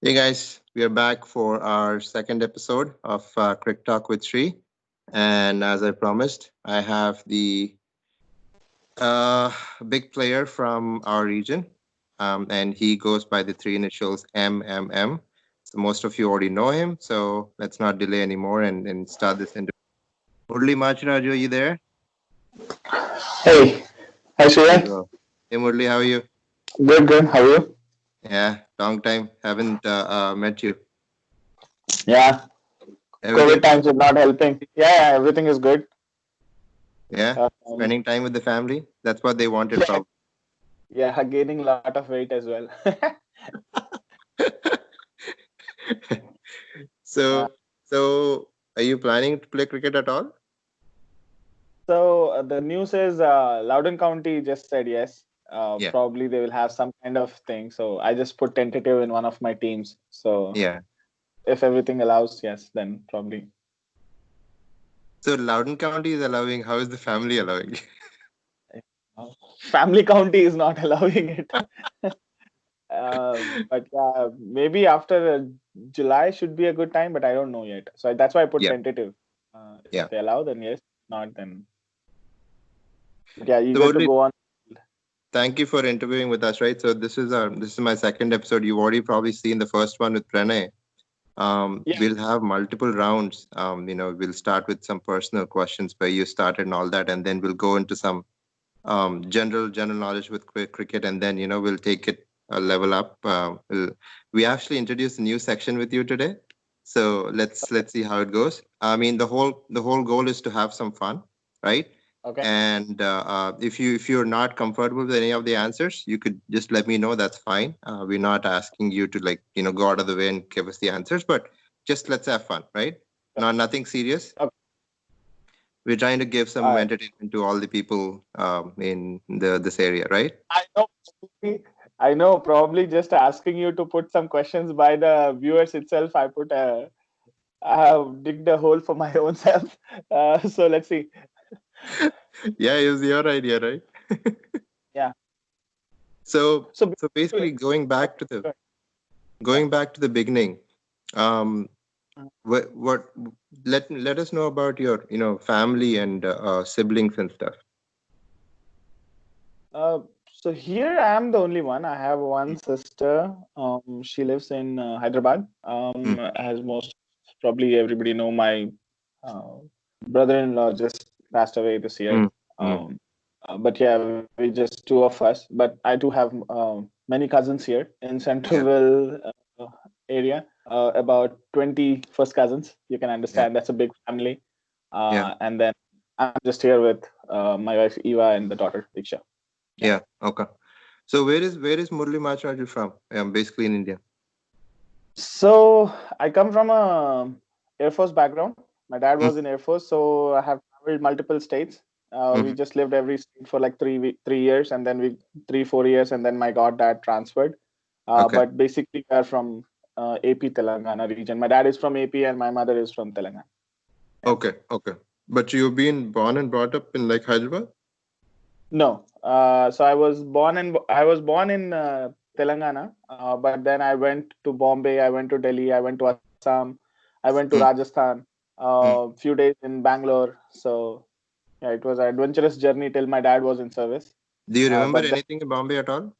Hey guys, we are back for our second episode of Crictalk with Sri. And as I promised, I have the uh, big player from our region, and he goes by the three initials MMM. So most of you already know him, so let's not delay anymore and start this interview. Murali Machiraju, are you there? Hey, hi There you Surya. go. Hey Murali, how are you? Good, good. How are you? Yeah, long time. Haven't met you. Yeah, Everything COVID good? times are not helping. Yeah, everything is good. Yeah, Um, spending time with the family. That's what they wanted, yeah, probably. yeah, gaining a lot of weight as well. So, Yeah. so are you planning to play cricket at all? So the news is Loudoun County just said yes. Yeah, Probably they will have some kind of thing. So I just put tentative in one of my teams. So yeah. if everything allows, yes, then probably. So Loudoun County is allowing. How is the family allowing? Family county is not allowing it. But maybe after July should be a good time, but I don't know yet. So that's why I put Yeah, tentative. If yeah. they allow, then yes. Not then. But yeah, So eager to Murli, go on. thank you for interviewing with us. Right. So this is my second episode. You've already probably seen the first one with Pranay. Yeah. We'll have multiple rounds. We'll start with some personal questions where you started and all that, and then we'll go into some general knowledge with cricket, and then we'll take it a level up. We actually introduced a new section with you today, so let's see how it goes. I mean, the whole goal is to have some fun, right? Okay. And if you're not comfortable with any of the answers, you could just let me know. That's fine. We're not asking you to go out of the way and give us the answers, but just let's have fun, right? Not nothing serious. Okay. We're trying to give All some right. entertainment to all the people in this area, right? I know. I know. Probably just asking you to put some questions by the viewers itself. I have digged a hole for my own self. So let's see. Yeah, it was your idea, right? Yeah. so So so basically okay. Yeah. going back to the beginning, um what let us know about your family and siblings and stuff. Uh, so here I am the only one. I have one sister. She lives in Hyderabad. Mm, As most probably everybody know, my uh, brother-in-law just passed away this year. mm, mm. But yeah, we just two of us. But I do have many cousins here in Yeah, Centralville area. About 20 first cousins. You can yeah, understand that's a big family. yeah, And then I'm just here with my wife Eva and the daughter Diksha. Yeah. yeah. Okay. So where is Murli Machraju from? Basically in India. So I come from a Air Force background. My dad Mm, was in Air Force, so I have traveled multiple states. We mm. just lived every state for like 3 years, and then we 3 4 years, and then my goddad transferred. Okay, But basically, we are from AP Telangana region. My dad is from AP, and my mother is from Telangana. Yeah. okay, okay. But you've been born and brought up in like Hyderabad. No. So I was born in Telangana, but then I went to Bombay, I went to Delhi, I went to Assam, I went to Mm, Rajasthan, mm. few days in Bangalore. So yeah, it was an adventurous journey till my dad was in service. Do you remember But then, anything in Bombay at all?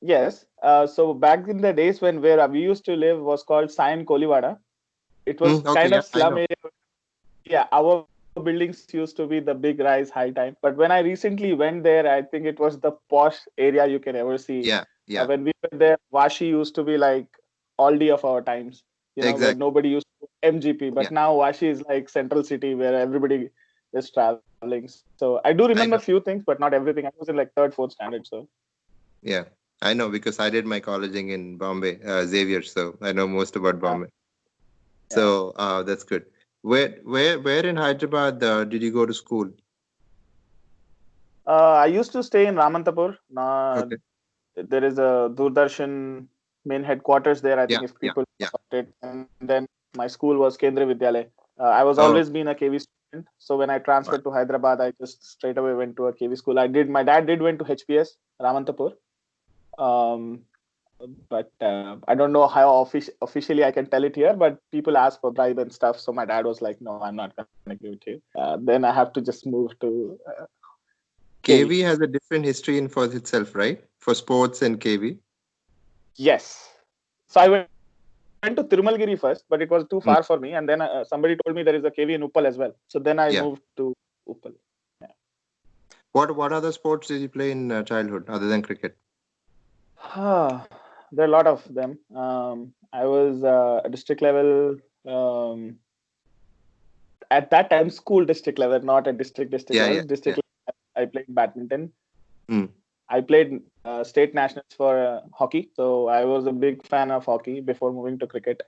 yes. So back in the days when where we used to live was called Sayan Kolivada. It was Okay, kind yeah, of I slum know. area. Yeah, our buildings used to be the big rise high time, but when I recently went there, I think it was the posh area you can ever see. Yeah, yeah, When we were there, Vashi used to be like Aldi of our times, where exactly. nobody used to MGP, Yeah, but now Vashi is like central city where everybody is traveling. So I do remember few I know. things, but not everything. I was in like third fourth standard. So Yeah, I know because I did my colleging in Bombay, Xavier, so I know most about uh, Bombay. yeah. So that's good. Where in Hyderabad did you go to school? I used to stay in Ramantapur. Okay. There is a Doordarshan main headquarters there. I Yeah, think if yeah, people yeah. know about it. And then my school was Kendra Vidyalaya. I was Oh, always been a KV student. So when I right. transferred to Hyderabad, I just straight away went to a KV school. My dad did went to HPS Ramantapur. Um, but I don't know how officially I can tell it here. But people ask for bribe and stuff, so my dad was like, "No, I'm not gonna give it to you." Then I have to just move to KV. KV has a different history in for itself, right? For sports and KV. Yes. So I went to Tirmalgiri first, but it was too far for me. And then somebody told me there is a KV in Uppal as well. So then I moved Yeah. to Uppal. Yeah. What other sports did you play in childhood other than cricket? There are a lot of them. I was a district level, um, at that time, school district level, not at district Yeah, level. yeah, District yeah. level, I played badminton. Mm. I played state nationals for hockey. So I was a big fan of hockey before moving to cricket.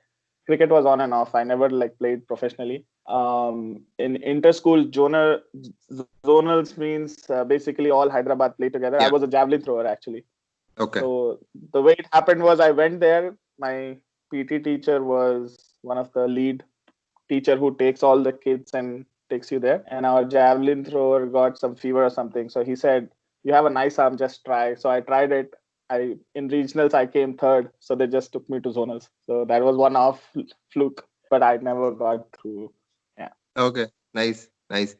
Cricket was on and off. I never like played professionally. In inter-school zonals means basically all Hyderabad play together. I Yeah. was a javelin thrower actually. Okay. So the way it happened was I went there. My PT teacher was one of the lead teacher who takes all the kids and takes you there. And our javelin thrower got some fever or something. So he said, "You have a nice arm, just try." So I tried it. I in regionals I came third, so they just took me to zonals. So that was one off fluke, but I never got through. Yeah. Okay. Nice. Nice.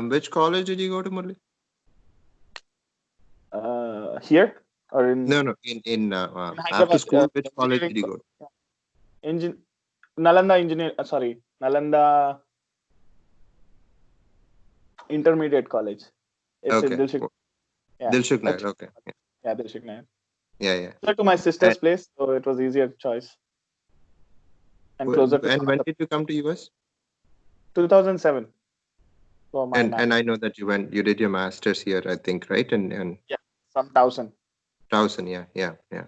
Which college did you go to, Murali? Here or No, no. In in after Hyderabad, school, which college engineering, did you go to? engine, Nalanda engineer. Sorry, Nalanda Intermediate College. It's in Okay. Dilshik. Yeah, Dilshuk that's Nair. Okay. yeah, Dilshik Nair. Yeah, yeah. Closer to my sister's And place, so it was easier choice and closer to and some of when the did you come to US? 2007 for my And I master's. know that you did your masters here, I think, right? And Yeah, some thousand. Towson, yeah, yeah, yeah.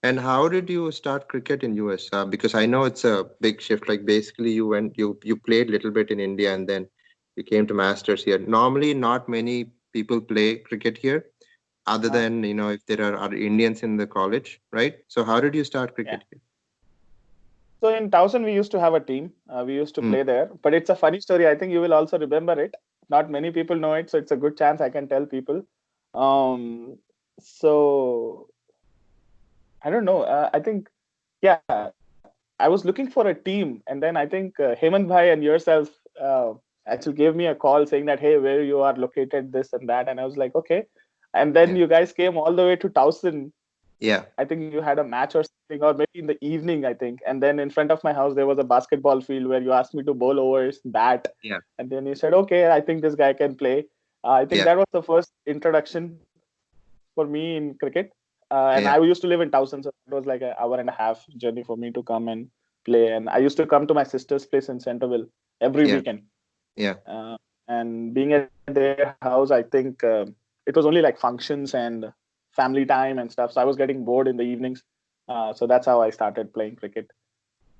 And how did you start cricket in US? Because I know it's a big shift. Like basically, you played a little bit in India, and then you came to masters here. Normally, not many people play cricket here, other Uh, than if there are Indians in the college, right? So how did you start yeah. cricket here? So in Towson, we used to have a team. We used to Mm, play there, but it's a funny story. I think you will also remember it. Not many people know it, so it's a good chance I can tell people. Um, so I don't know. I think, yeah, I was looking for a team, and then I think Hemant Bhai and yourself actually gave me a call saying that, hey, where you are located, this and that, and I was like, okay. And then yeah, you guys came all the way to Towson. yeah, I think you had a match or something, or maybe in the evening, I think. And then in front of my house, there was a basketball field where you asked me to bowl overs, bat, yeah, and then you said, okay, I think this guy can play. I think yeah, that was the first introduction for me in cricket. And I yeah, used to live in Towson, so it was like an hour and a half journey for me to come and play. And I used to come to my sister's place in Centerville every yeah, weekend. yeah, And being at their house, I think it was only like functions and family time and stuff. So I was getting bored in the evenings. So that's how I started playing cricket.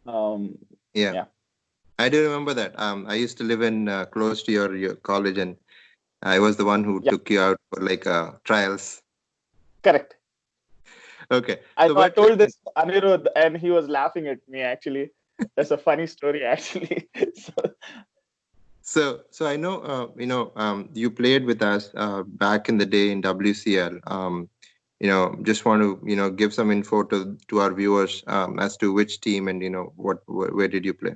Um, yeah. yeah, I do remember that. I used to live in close to your college, and I was the one who yeah, took you out for like trials. correct. Okay, I so know I but told this to Anirudh and he was laughing at me actually. That's a funny story actually. So, so I know you played with us back in the day in WCL. Just want to give some info to our viewers as to which team and where did you play?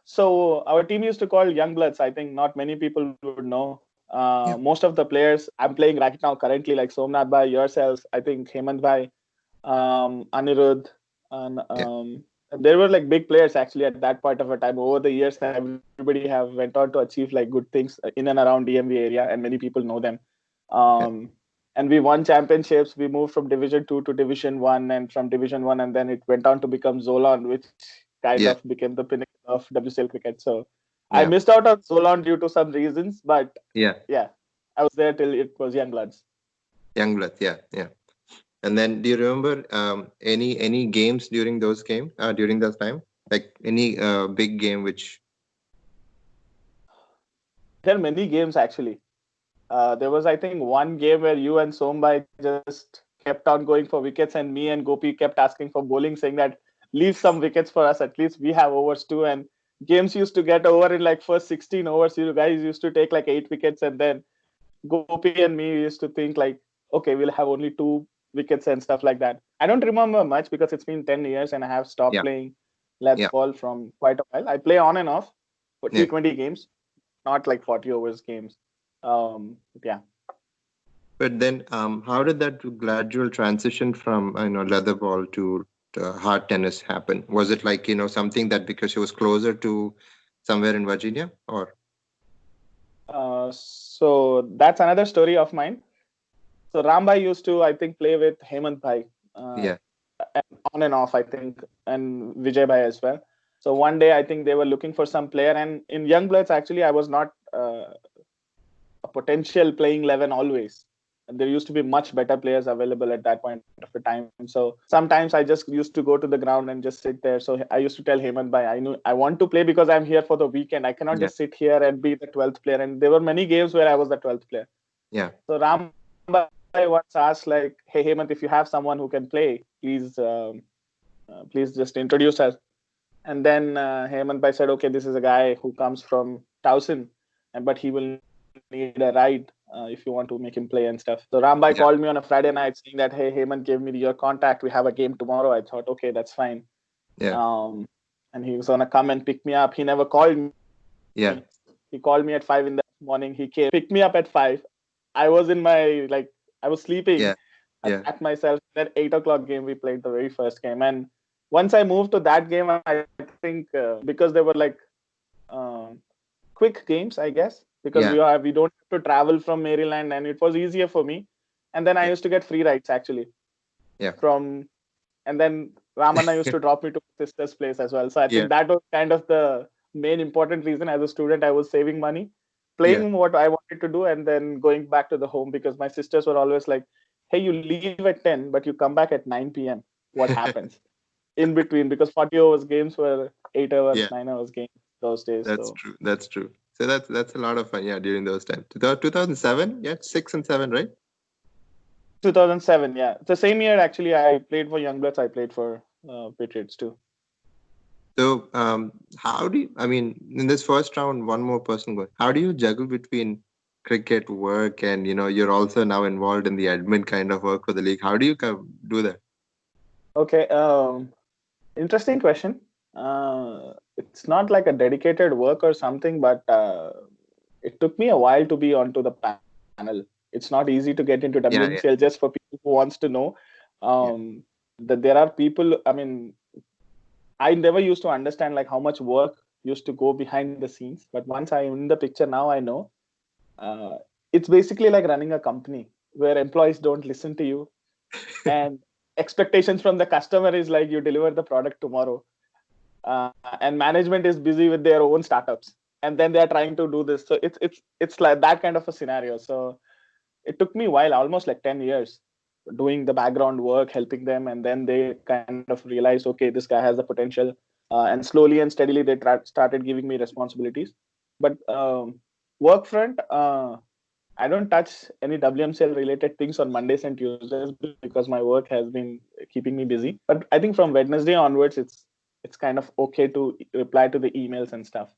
So our team used to call Young Bloods. I think not many people would know. Yeah, Most of the players I'm playing right now currently, like Somnath Bhai, yourself, I think Hemant Bhai, Anirudh, and yeah, there were like big players actually at that point of a time. Over the years, everybody have went on to achieve like good things in and around DMV area, and many people know them. yeah, Um, and we won championships. We moved from Division 2 to Division 1, and from Division 1, and then it went on to become Zolan, which kind yeah, of became the pinnacle of WCL cricket. So I yeah, missed out on Zolan due to some reasons, but yeah. yeah, I was there till it was Young Bloods. Youngblood, yeah, yeah. And then, do you remember any games during those during that time? Like any big game which? There are many games actually. There was, I think, one game where you and Sombai just kept on going for wickets, and me and Gopi kept asking for bowling, saying that leave some wickets for us. At least we have overs too. And games used to get over in like first 16 overs. You guys used to take like 8 wickets, and then Gopi and me used to think like, okay, we'll have only two. wickets and stuff like that. I don't remember much because it's been 10 years and I have stopped Yeah. playing Let's Yeah. Ball from quite a while. I play on and off for Yeah. T20 games, not like 40 overs games. Yeah. But then, how did that gradual transition from leather ball to hard tennis happen? Was it like something that because she was closer to somewhere in Virginia, or So that's another story of mine. So Rambai used to, I think, play with Hemant Bhai, uh, yeah, and on and off, I think, and Vijay Bhai as well. So one day, I think they were looking for some player, and in Young Bloods, actually, I was not a potential playing 11 always. And there used to be much better players available at that point of the time. So sometimes I just used to go to the ground and just sit there. So I used to tell Hemant Bhai, I knew I want to play because I'm here for the weekend. I cannot yeah, just sit here and be the 12th player. And there were many games where I was the 12th player. yeah, So Rambai once asked, like, "Hey Hemant, if you have someone who can play, please just introduce us." And then Hemant Bhai said, "Okay, this is a guy who comes from Towson, but he will need a ride if you want to make him play and stuff." So Rambai called yeah, me on a Friday night saying that, "Hey, Hemant gave me your contact. We have a game tomorrow." I thought, okay, that's fine. yeah, Um, and he was gonna come and pick me up. He never called me. yeah, He called me at 5 in the morning. He came, picked me up at 5. I was in my I was sleeping. yeah, I yeah, packed myself. That 8 o'clock game, we played the very first game, and once I moved to that game, I think because they were like um, quick games, I guess, because yeah, we don't have to travel from Maryland, and it was easier for me. And then I yeah, used to get free rides actually yeah, from, and then Ramana used to drop me to my sister's place as well. So I yeah, think that was kind of the main important reason. As a student, I was saving money, yeah, playing what I wanted to do, and then going back to the home because my sisters were always like, "Hey, you leave at 10, but you come back at 9 p.m. What happens in between?" Because 40 hours games were 8 hours, yeah. 9 hours games those days. That's So true. That's true. So that's a lot of fun. Yeah, during those times. 2007. Yeah, 6 and 7, right? 2007, yeah, the same year actually I played for Youngbloods. I played for Patriots too. So, how do you, I mean, in this first round, one more person going. How do you juggle between cricket work and you're also now involved in the admin kind of work for the league? How do you do that? Okay, interesting question. It's not like a dedicated work or something, but it took me a while to be onto the panel. It's not easy to get into Yeah, WNCL yeah, just for people who wants to know yeah, that there are people. I mean, I never used to understand like how much work used to go behind the scenes, but once I'm in the picture now, I know uh, it's basically like running a company where employees don't listen to you, and expectations from the customer is like you deliver the product tomorrow, and management is busy with their own startups, and then they are trying to do this. So it's like that kind of a scenario. So it took me a while, almost like 10 years, doing the background work, helping them, and then they kind of realized, okay, this guy has the potential, and slowly and steadily they started giving me responsibilities. But work front, I don't touch any WMCL related things on Mondays and Tuesdays because my work has been keeping me busy. But I think from Wednesday onwards, it's kind of okay to reply to the emails and stuff.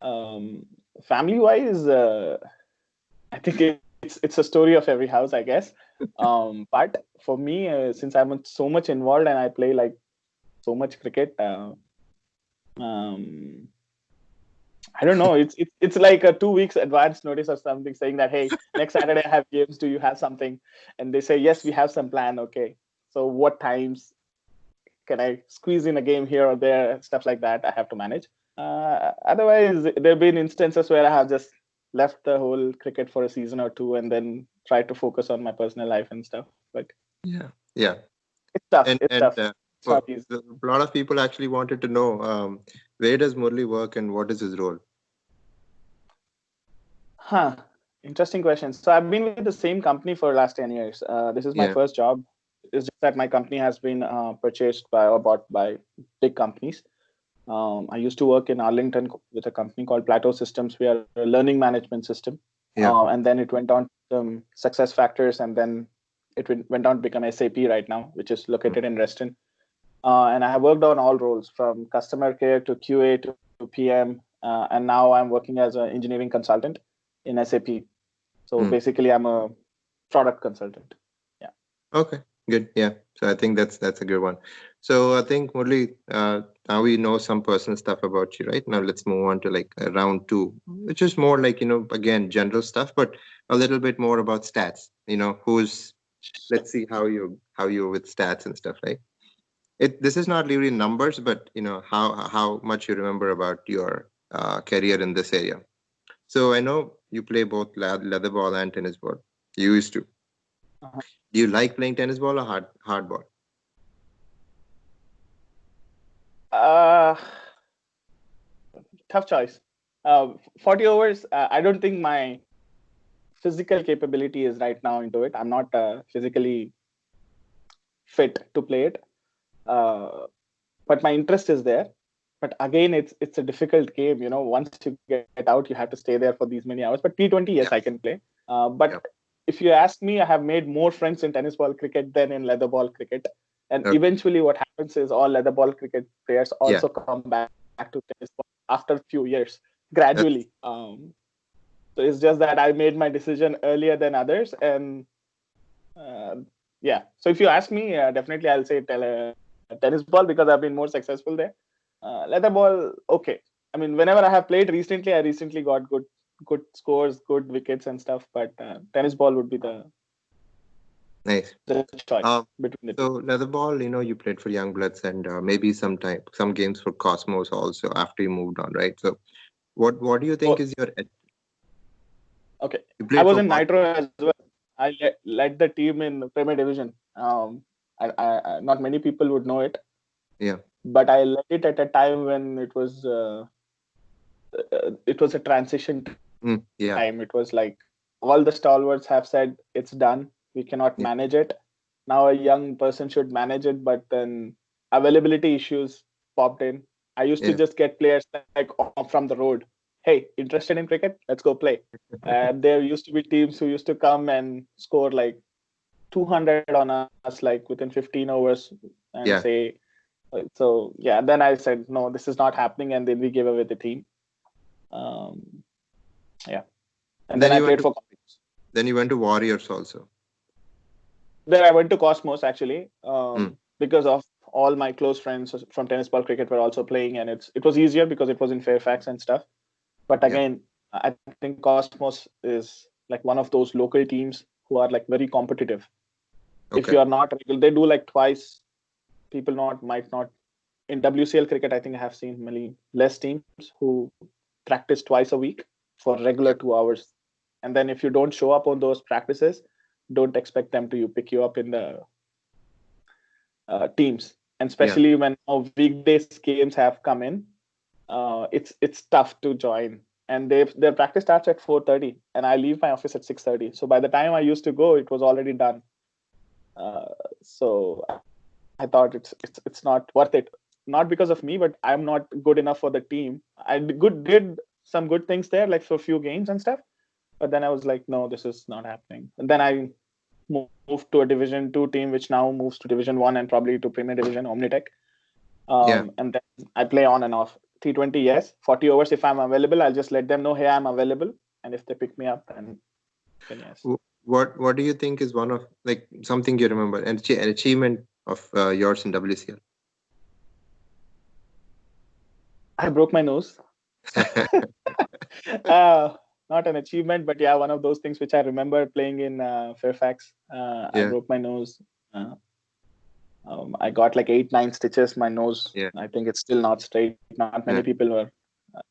Family wise, I think it's a story of every house, I guess. But for me, since I'm so much involved and I play like so much cricket, um, I don't know. It's like a 2 weeks advance notice or something saying that, hey, next Saturday I have games. Do you have something? And they say yes, we have some plan. Okay, so what times can I squeeze in a game here or there? Stuff like that I have to manage. Otherwise, there have been instances where I have just left the whole cricket for a season or two and then tried to focus on my personal life and stuff. But yeah, yeah. it's tough. And It's tough. It's for not easy. a lot of people actually wanted to know where does Murli work and what is his role? Huh. Interesting question. So I've been with the same company for the last 10 years. This is my Yeah. first job. It's just that my company has been purchased by or bought by big companies. I used to work in Arlington with a company called Plateau Systems. We are a learning management system. Yeah. And then it went on to Success Factors, and then it went on to become SAP right now, which is Mm. located in Reston. And I have worked on all roles from customer care to QA to PM. And now I'm working as an engineering consultant in SAP. So Mm. basically, I'm a product consultant. Yeah. Okay. Good. Yeah. So I think that's a good one. So I think Murli, now we know some personal stuff about you, right? Now let's move on to like round two, which is more like, again, general stuff, but a little bit more about stats. Who's let's see how you with stats and stuff, right? This is not really numbers, but how much you remember about your career in this area. So I know you play both leather ball and tennis ball. You used to. Do you like playing tennis ball or hard ball? Uh, Tough choice. 40 overs. I don't think my physical capability is right now into it. I'm not physically fit to play it, but my interest is there. But again, it's a difficult game. Once you get out, you have to stay there for these many hours. But T20, yes, I Yeah. can play. But Yeah. if you ask me, I have made more friends in tennis ball cricket than in leather ball cricket. And Okay. eventually, what happens is all leather ball cricket players Yeah. also come back to tennis ball after a few years, gradually. That's So it's just that I made my decision earlier than others, and uh, yeah. So if you ask me, definitely I'll say tennis ball because I've been more successful there. Leather ball, okay. I mean, whenever I have played recently, I recently got good scores, good wickets and stuff. But tennis ball would be nice. the choice Um, between the two. so leather ball, you played for Young Bloods and maybe some games for Cosmos also after you moved on, right? So what do you think Oh, is your okay. you I played was for in what? Nitro as well. I led the team in Premier Division. Not many people would know it, Yeah. but I led it at a time when it was a transition time. It was Yeah. like all the stalwarts have said it's done. We cannot Yeah. manage it. Now a young person should manage it, but then availability issues popped in. I used to Yeah. just get players like from the road. Hey, interested in cricket? Let's go play. There used to be teams who used to come and score like 200 on us, like within 15 overs, and Yeah. say, so yeah. Then I said, no, this is not happening, and then we gave away the team. Um, yeah, and Then then I you went played to for. then you went to Warriors also. Then I went to Cosmos actually, Mm. because of all my close friends from tennis ball cricket were also playing, and it was easier because it was in Fairfax and stuff. But Yeah. again, I think Cosmos is like one of those local teams who are like very competitive. If you Okay. are not regular, they do like twice. People not might not in WCL cricket. I think I have seen many less teams who practice twice a week for regular Yeah. 2 hours, and then if you don't show up on those practices, don't expect them to you pick you up in the teams. And Yeah. especially when now weekdays games have come in, it's tough to join. And their practice starts at 4:30, and I leave my office at 6:30. So by the time I used to go, it was already done. So I thought it's not worth it. Not because of me, but I'm not good enough for the team. Did some good things there, like for a few games and stuff. But then I was like, no, this is not happening. And then I moved to a Division 2 team, which now moves to Division 1 and probably to Premier Division, Omnitech. Yeah. And then I play on and off. T20, yes. 40 overs, if I'm available, I'll just let them know, hey, I'm available. And if they pick me up, then yes. What do you think is one of like something you remember an achievement of yours in WCL? I broke my nose. uh, Not an achievement, but yeah, one of those things which I remember playing in Fairfax. I Yeah. broke my nose. I got like 8, 9 stitches. My nose, Yeah. I think it's still not straight. Not many Yeah. people were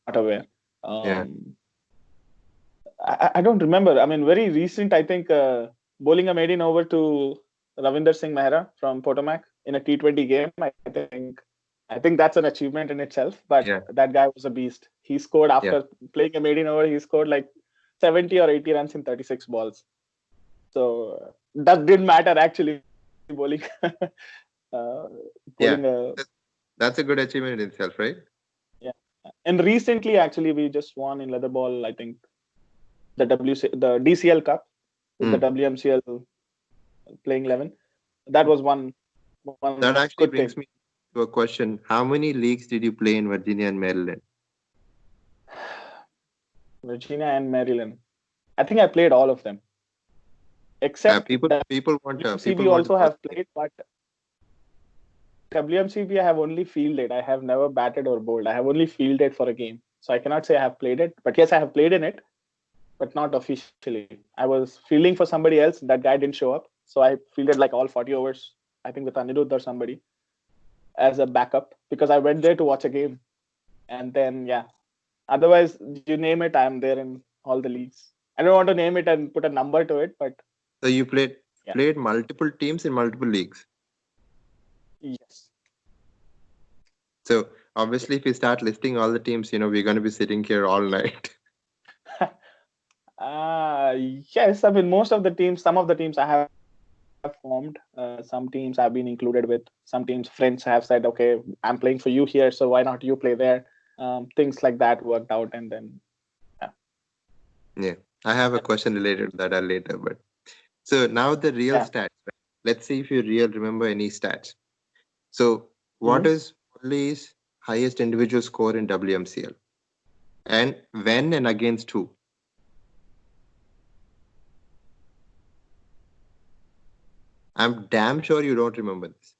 not aware. Yeah. Um, I don't remember. I mean, very recent. I think bowling a maiden over to Ravinder Singh Mehra from Potomac in a T20 game. I think that's an achievement in itself. But Yeah. that guy was a beast. He scored Yeah. after playing a maiden over. He scored like 70 or 80 runs in 36 balls. So that didn't matter actually. Bowling, uh, bowling. Yeah. That- That's a good achievement in itself, right? Yeah. And recently, actually, we just won in leather ball. I think the DCL Cup is the Hmm. WMCL playing 11. That was one That good actually thing. brings me to a question. How many leagues did you play in Virginia and Maryland? Virginia and Maryland. I think I played all of them. Except people want WMCB also have played, but WMCB I have only fielded. I have never batted or bowled. I have only fielded for a game. So I cannot say I have played it. But yes, I have played in it, but not officially. I was fielding for somebody else. That guy didn't show up. So I fielded like all 40 overs, I think with Anirudh or somebody, as a backup because I went there to watch a game. And then, yeah. Otherwise, you name it, I'm there in all the leagues. I don't want to name it and put a number to it, but So you played multiple teams in multiple leagues. yes. So obviously, if we start listing all the teams, we're going to be sitting here all night. Yes, I mean most of the teams. Some of the teams I have formed. Some teams I've been included with. Some teams friends have said, "Okay, I'm playing for you here, so why not you play there?" Things like that worked out, and then Yeah, I have a question related to that later. But so now the real yeah. stats. Right? Let's see if you remember any stats. So what Mhm. is Murali's highest individual score in WMCL, and when and against who? I'm damn sure you don't remember this.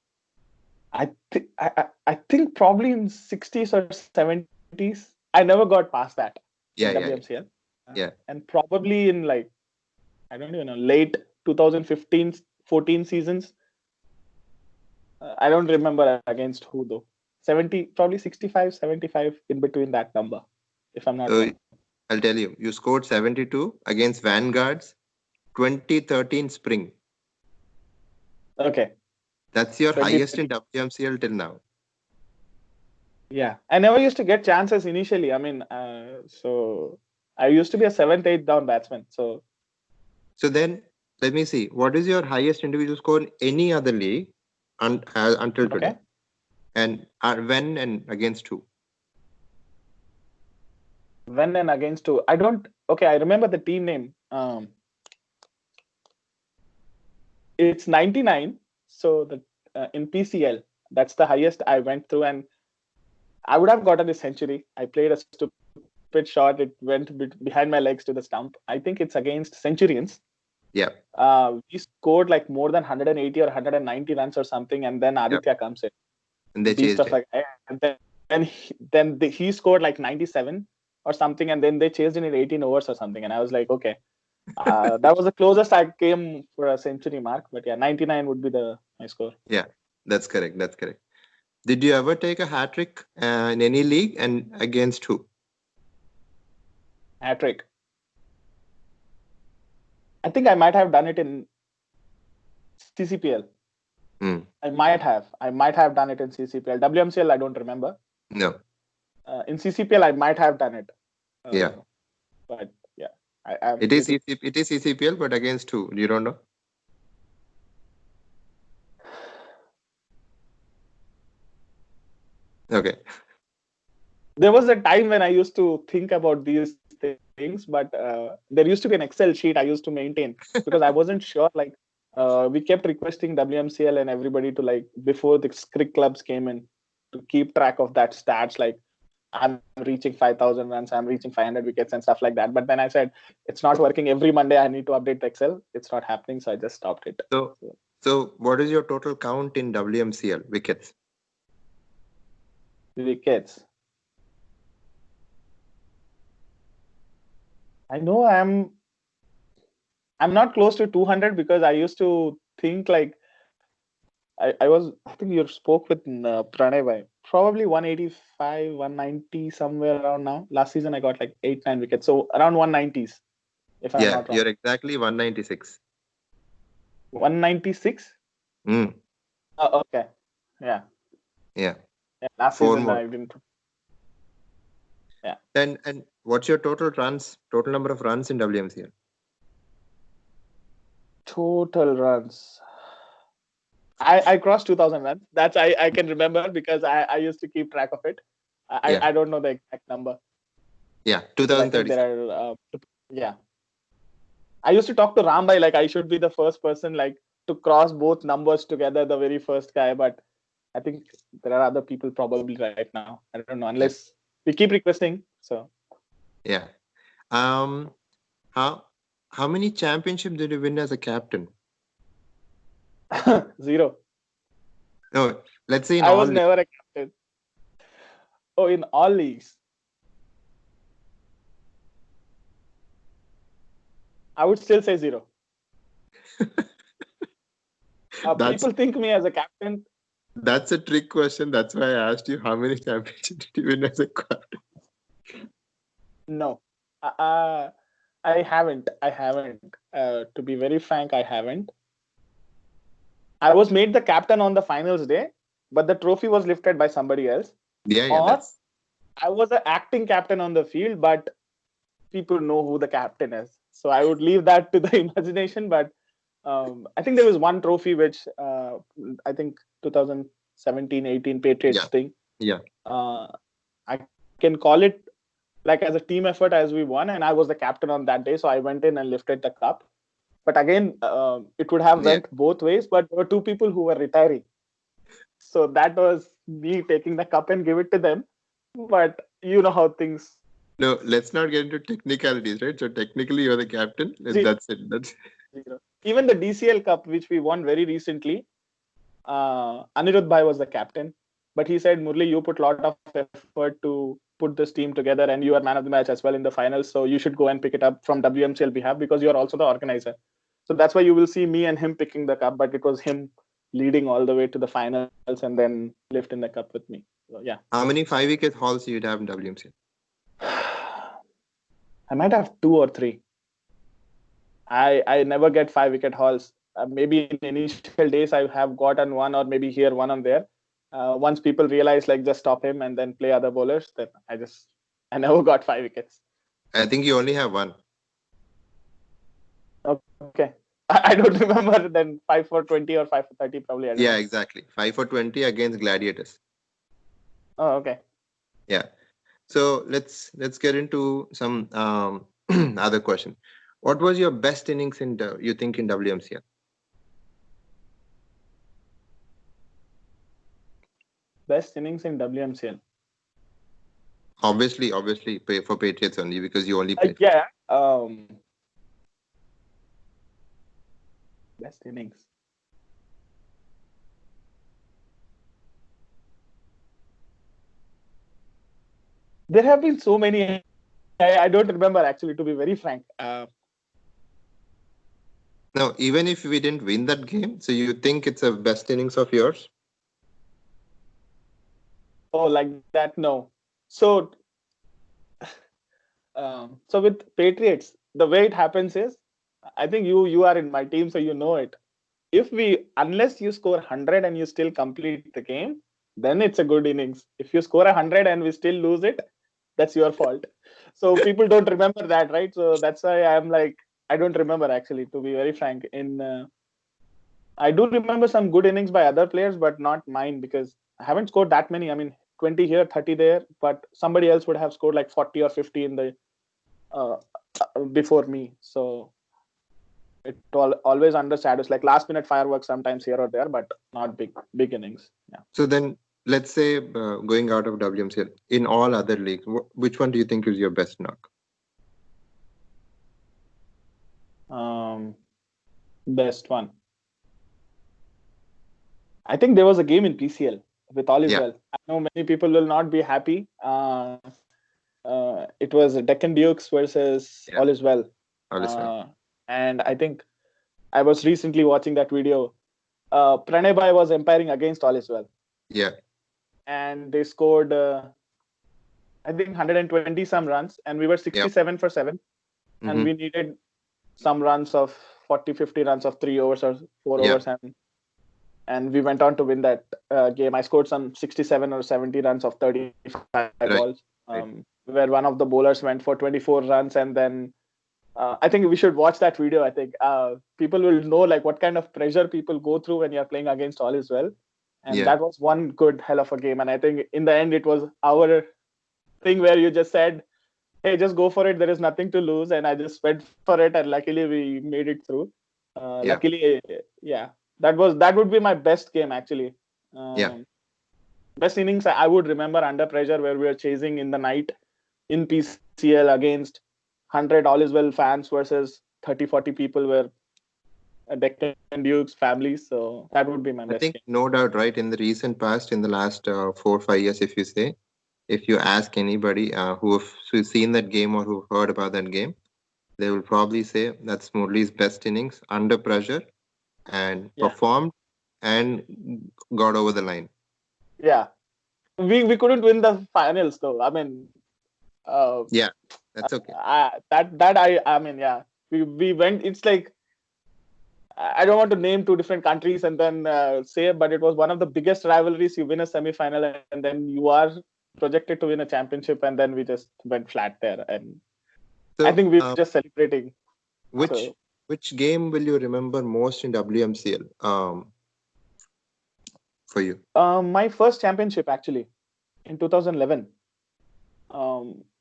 I think probably in 60s or 70s. I never got past that in Yeah, yeah, WMCL, yeah. and probably in like I don't even know late 2015, 14 seasons. I don't remember against who though. 70, probably 65, 75 in between that number, if I'm not So wrong. I'll tell you, you scored 72 against Vanguard's 2013 spring. Okay. That's your 20, highest in WMCL till now. yeah. I never used to get chances initially. I mean, so I used to be a 7th, 8th down batsman. So then let me see. What is your highest individual score in any other league until today? okay. And when and against who? When and against two. I don't. Okay, I remember the team name. It's 99. So the in PCL, that's the highest I went through, and I would have gotten a century. I played a stupid shot. It went behind my legs to the stump. I think it's against Centurions. Yeah. We scored like more than 180 or 190 runs or something, and then Yeah. Aditya comes in, And the they beast chased of it. a guy, and then he scored like 97 or something, and then they chased in 18 overs or something, and I was like, okay, that was the closest I came for a century mark, but yeah, 99 would be my score. Yeah, that's correct. That's correct. Did you ever take a hat trick in any league and against who? Hat trick. I think I might have done it in CCPL. Hmm. I might have done it in CCPL. WMCL, I don't remember. No. In CCPL, I might have done it. Yeah. But yeah, I'm It is pretty. it is CCPL, but against who? You don't know? Okay. There was a time when I used to think about these things, but there used to be an Excel sheet I used to maintain because I wasn't sure. Like, we kept requesting WMCL and everybody to like before the cricket clubs came in to keep track of that stats. Like, I'm reaching 5,000 runs, I'm reaching 500 wickets and stuff like that. But then I said it's not working. Every Monday I need to update the Excel. It's not happening, so I just stopped it. So what is your total count in WMCL wickets? Wickets. I know I'm not close to 200 because I used to think like I think you spoke with Pranay bhai. Probably 185, 190 somewhere around now. Last season I got like 8, 9 wickets. So around 190s, if I'm Yeah, not wrong. you're exactly 196. 196? Mm. Oh, okay. Yeah. Yeah. Yeah. Last Four season more. I didn't. Yeah. And what's your total number of runs in WMCL? Total runs. I crossed 2,000 runs. That's I can remember because I used to keep track of it. Yeah. I don't know the exact number Yeah, because I think 2036. there are yeah. I used to talk to Rambhai like I should be the first person like to cross both numbers together, the very first guy. But I think there are other people probably right now. I don't know Yeah. unless we keep requesting. So Yeah. Um, how? How many championships did you win as a captain? 0. No, let's say in I all was leagues. never a captain. Oh, in all leagues, I would still say 0. That's People think me as a captain. that's a trick question. That's why I asked you how many championships did you win as a captain? No, uh, I haven't. I haven't. To be very frank, I haven't. I was made the captain on the finals day, but the trophy was lifted by somebody else. Yeah, yeah, Or that's I was an acting captain on the field, but people know who the captain is. So I would leave that to the imagination. But I think there was one trophy which I think 2017-18 Patriots yeah, thing. yeah. I can call it like as a team effort as we won, and I was the captain on that day. So I went in and lifted the cup. But again, it would have Yeah. went both ways. But there were two people who were retiring, so that was me taking the cup and give it to them. But you know how things. No, let's not get into technicalities, right? So technically, you're the captain. That's it. That's 0. Even the DCL Cup, which we won very recently, Anirudh Bhai was the captain. But he said, Murli, you put a lot of effort to put this team together and you are man of the match as well in the finals. So you should go and pick it up from WMCL behalf because you're also the organizer. So that's why you will see me and him picking the cup. But it was him leading all the way to the finals and then lifting the cup with me. So yeah. how many 5 wicket hauls you'd have in WMC? I might have 2 or 3. I never get 5 wicket hauls. Maybe in initial days I have gotten one or maybe here one on there. Once people realize like just stop him and then play other bowlers, then I never got 5 wickets. I think you only have one. Okay, I don't remember. Then 5 for 20 or 5 for 30 probably. I don't Yeah, know. exactly. 5 for 20 against Gladiators. Oh, okay. Yeah. So let's get into some other question. What was your best innings you think in WMCL? Best innings in WMCL. Obviously, pay for Patriots only because you only played. Yeah. Best innings. There have been so many. I don't remember actually. To be very frank. No, even if we didn't win that game, so you think it's a best innings of yours? Oh, like that? No. So so with Patriots, the way it happens is, I think you are in my team, so you know it. If we unless you score 100 and you still complete the game, then it's a good innings. If you score 100 and we still lose it, that's your fault. So people don't remember that, right? So that's why I'm like I don't remember actually, to be very frank. I do remember some good innings by other players, but not mine because I haven't scored that many. I mean, 20 here, 30 there, but somebody else would have scored like 40 or 50 in the uh, before me. So it always under shadows, like last minute fireworks sometimes here or there, but not big innings. Yeah. So then, let's say going out of WMCL in all other leagues, which one do you think is your best knock? Best one. I think there was a game in PCL with all is Yeah, well. I know many people will not be happy. It was Deccan Dukes versus yeah, all is well. all is well. And I think I was recently watching that video. Pranay Bhai was umpiring against all is well. Yeah, And they scored, I think, 120 some runs, and we were yeah. 67 for 7. And we Mm-hmm. needed some runs of 40, 50 runs of 3 overs or 4 Yeah, overs. And we went on to win that game. I scored some 67 or 70 runs of 35 right, balls, right. where one of the bowlers went for 24 runs. And then I think we should watch that video. I think people will know like what kind of pressure people go through when you're playing against all is well. And Yeah, that was one good hell of a game. And I think in the end, it was our thing where you just said, hey, just go for it. There is nothing to lose. And I just went for it. And luckily, we made it through. yeah, Luckily, yeah, that would be my best game actually. yeah. Best innings I would remember under pressure where we were chasing in the night in PCL against 100 all is well fans versus 30-40 people were Deccan Dukes families. So that would be my I best think game. no doubt, right? In the recent past, in the last 4 or 5 years, if you ask anybody who's seen that game or who heard about that game, they will probably say that's Murali's best innings under pressure and Yeah, performed and got over the line. yeah. We couldn't win the finals though. I mean, uh, Yeah, that's okay. I mean, yeah. We went. It's like I don't want to name two different countries and then say, but it was one of the biggest rivalries. You win a semi-final and then you are projected to win a championship, and then we just went flat there. And I So, think we were just celebrating. which So which game will you remember most in WMCL? For you. my first championship actually in 2011.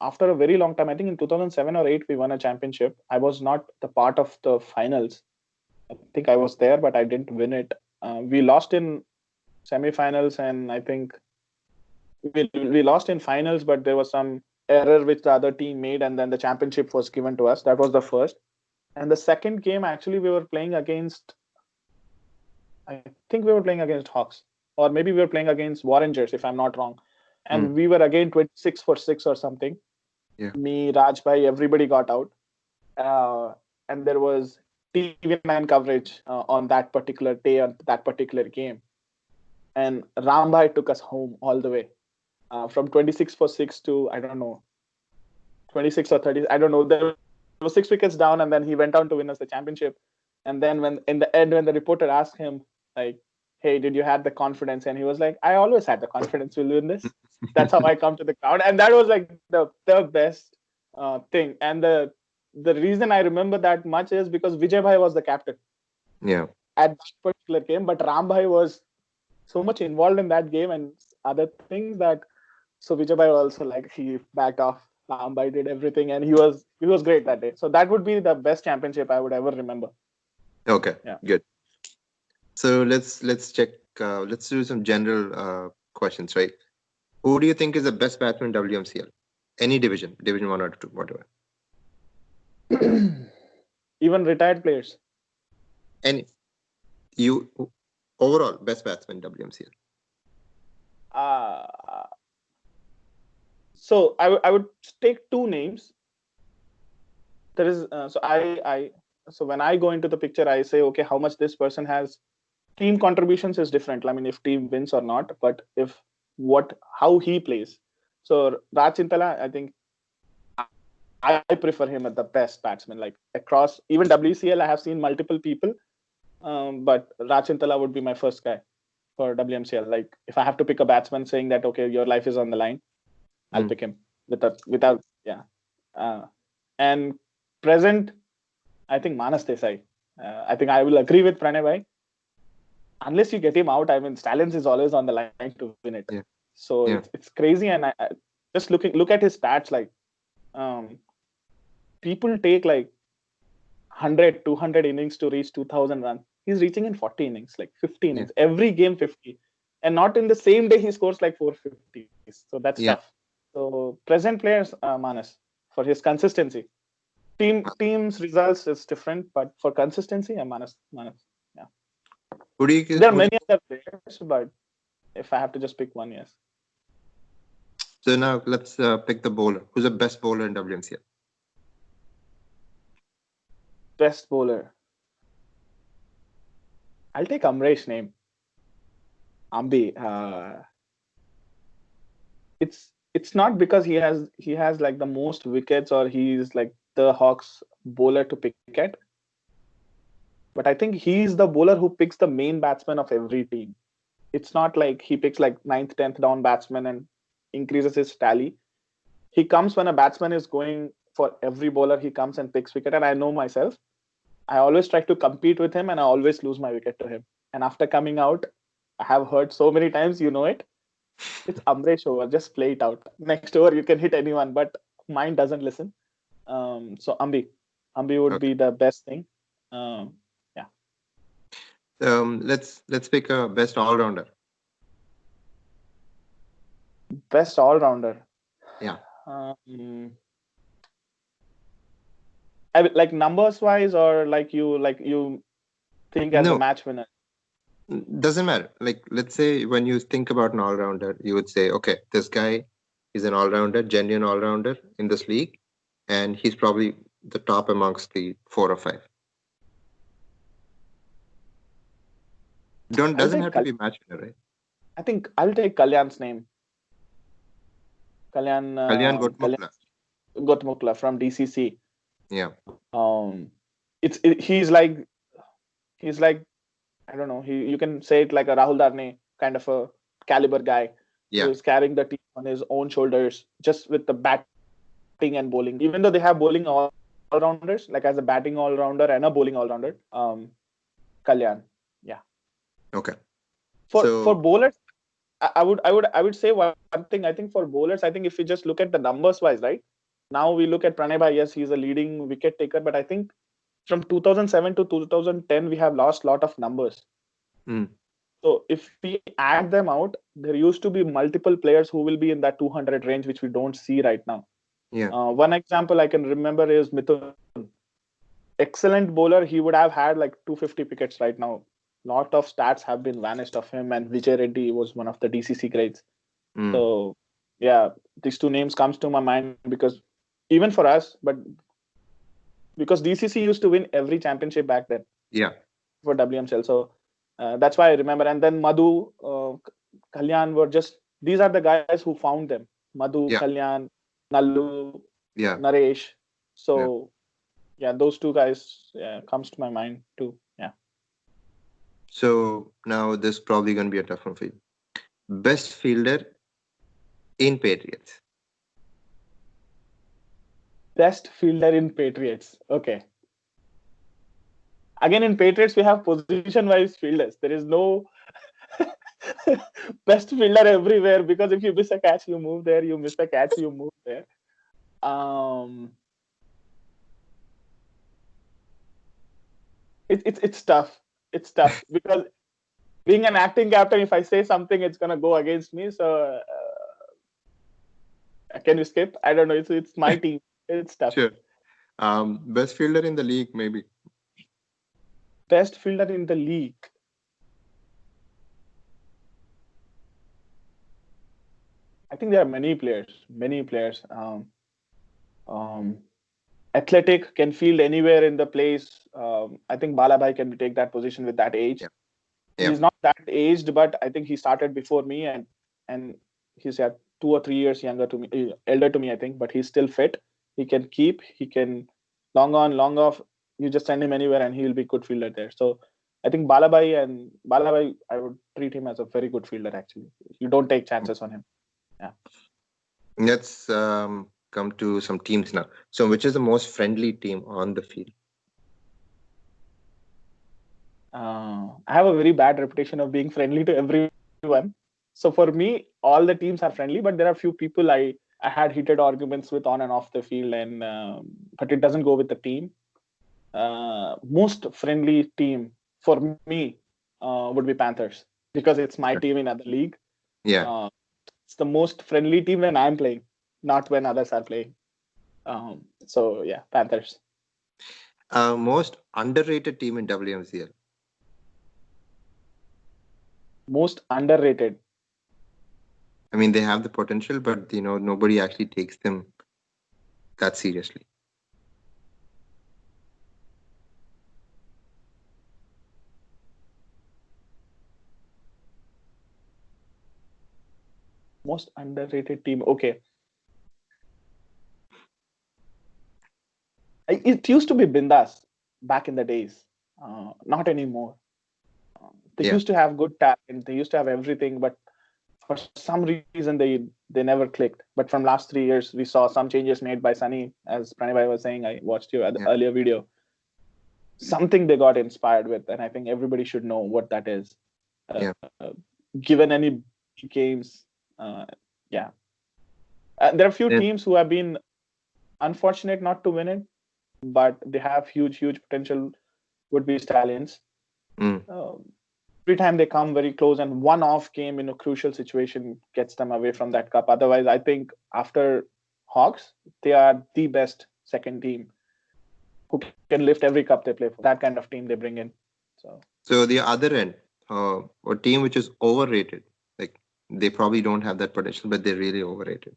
After a very long time, I think in 2007 or 8, we won a championship. I was not the part of the finals. I think I was there, but I didn't win it. We lost in semi-finals, and I think we lost in finals, but there was some error which the other team made, and then the championship was given to us. That was the first. And the second game, actually, we were playing against, I think we were playing against Hawks, or maybe we were playing against Warringers, if I'm not wrong. And we were again 26 for 6 or something. Yeah. Me, Rajbhai, everybody got out. And there was TV9 coverage on that particular day, on that particular game. And Rambhai took us home all the way. From 26 for 6 to, I don't know, 26 or 30. I don't know. There was 6 wickets down, and then he went on to win us the championship. And then when in the end, when the reporter asked him, like, hey, did you have the confidence? And he was like, I always had the confidence we'll win this. That's how I come to the crowd. And that was like the best thing. And the reason I remember that much is because Vijay Bhai was the captain Yeah. at that particular game, but Ram Bhai was so much involved in that game and other things that so Vijay Bhai also like he backed off. Ram Bhai did everything, and he was great that day. So that would be the best championship I would ever remember. Okay. Yeah. Good. So let's check. Let's do some general questions, right? Who do you think is the best batsman in WMCL? Any division, Division 1 or 2, whatever. Even retired players. Any you overall best batsman in WMCL. Uh, so I would take two names. There is so when I go into the picture, I say, okay, how much this person has. Team contributions is different. I mean, if team wins or not, but if how he plays. So Raj Chintala, I think I prefer him as the best batsman. Like across even WCL, I have seen multiple people, but Raj Chintala would be my first guy for WMCL. Like if I have to pick a batsman, saying that okay, your life is on the line, I'll pick him without yeah. And present, I think Manas Desai. I think I will agree with Pranay bhai. Unless you get him out, I mean, Stallions is always on the line to win it. Yeah. So Yeah. it's crazy, and I just look at his stats. Like, people take like 100, 200 innings to reach 2,000 runs. He's reaching in 40 innings, like 50 Yeah. innings every game, 50, and not in the same day he scores like 450. So that's Yeah. tough. So present players, Manas, for his consistency. Team's results is different, but for consistency, Manas. Yeah. Who do you There are who do many other players, but if I have to just pick one, yes. So now let's pick the bowler. Who's the best bowler in WMCL? Best bowler. I'll take Amresh's name. Ambi. It's not because he has like the most wickets or he's like the Hawks bowler to pick at, but I think he's the bowler who picks the main batsman of every team. It's not like he picks like ninth, 10th down batsman and increases his tally. He comes when a batsman is going for every bowler. He comes and picks wicket, and I know myself. I always try to compete with him, and I always lose my wicket to him. And after coming out, I have heard so many times, you know it. It's Amresh over. Just play it out. Next over, you can hit anyone, but mine doesn't listen. So Ambi would Okay. be the best thing. Yeah. Let's pick a best all rounder. Best all rounder. Yeah. Um, Like numbers wise, or like you think as a No, match winner? doesn't matter. Like, let's say when you think about an all-rounder, you would say, okay, this guy is an all-rounder, genuine all-rounder in this league, and he's probably the top amongst the 4 or 5. Don't I'll doesn't take have to be match winner, right? I think I'll take Kalyan's name. Kalyan Kalyan Gotmukla. Gotmukla from DCC. Yeah, Um, he's like I don't know. You can say it like a Rahul Darne kind of a caliber guy who yeah, is carrying the team on his own shoulders, just with the batting and bowling. Even though they have bowling all-rounders, like as a batting all-rounder and a bowling all-rounder, Kalyan. Yeah. okay. For So bowlers, I would say one thing. I think for bowlers, I think if you just look at the numbers wise, right? Now we look at Pranay Bhai. Yes, he's a leading wicket taker, but I think from 2007 to 2010, we have lost a lot of numbers. mm, So if we add them out, there used to be multiple players who will be in that 200 range, which we don't see right now. yeah, One example I can remember is Mithun. Excellent bowler. He would have had like 250 wickets right now. Lot of stats have been vanished of him, and Vijay Reddy was one of the DCC grades. mm, So yeah, these two names comes to my mind because even for us, but because DCC used to win every championship back then yeah, for WMCL. So that's why I remember. And then Madhu, Kalyan were just these are the guys who found them. Madhu, yeah, Kalyan, Nallu, yeah, Naresh. yeah. So yeah, those two guys comes to my mind too. Yeah, So now this is probably going to be a tough one for you. Best fielder in Patriots. best fielder in Patriots. Okay, again in Patriots we have position-wise fielders. There is no best fielder everywhere because if you miss a catch, you move there. You miss a catch, you move there. Um, it's tough. It's tough because being an acting captain, if I say something, it's gonna go against me. So can you skip? I don't know. It's my team. It's tough. Sure. Best fielder in the league, maybe. Best fielder in the league. I think there are many players. Many players. Um, Athletic can field anywhere in the place. I think Balabhai can take that position with that age. Yeah, yeah, He's not that aged, but I think he started before me, and he's 2 or 3 years younger to me, elder to me, I think. But he's still fit. He can keep. He can long on, long off. You just send him anywhere, and he'll be good fielder there. So I think Balabai, I would treat him as a very good fielder. Actually, you don't take chances on him. Yeah. let's come to some teams now. So, which is the most friendly team on the field? I have a very bad reputation of being friendly to everyone. So for me, all the teams are friendly, but there are few people I had heated arguments with on and off the field, and but it doesn't go with the team. Most friendly team for me would be Panthers because it's my Okay. team in other league. Yeah. Uh, it's the most friendly team when I'm playing, not when others are playing. So yeah, Panthers. Most underrated team in WMCL. Most underrated. I mean, they have the potential, but nobody actually takes them that seriously. Most underrated team. Okay. It used to be Bindas back in the days. Not anymore. They Yeah, used to have good talent. They used to have everything, but for some reason they never clicked. But from last 3 years, we saw some changes made by Sunny, as Pranay was saying. I watched your yeah, earlier video. Something they got inspired with, and I think everybody should know what that is. yeah, Given any games, yeah, there are few yeah. teams who have been unfortunate not to win it, but they have huge potential. Would be Stallions. Mm, Every time they come very close, and one off game in a crucial situation gets them away from that cup. Otherwise, I think after Hawks, they are the best second team. who can lift every cup they play for. That kind of team they bring in. So the other end, a team which is overrated, like they probably don't have that potential, but they're really overrated.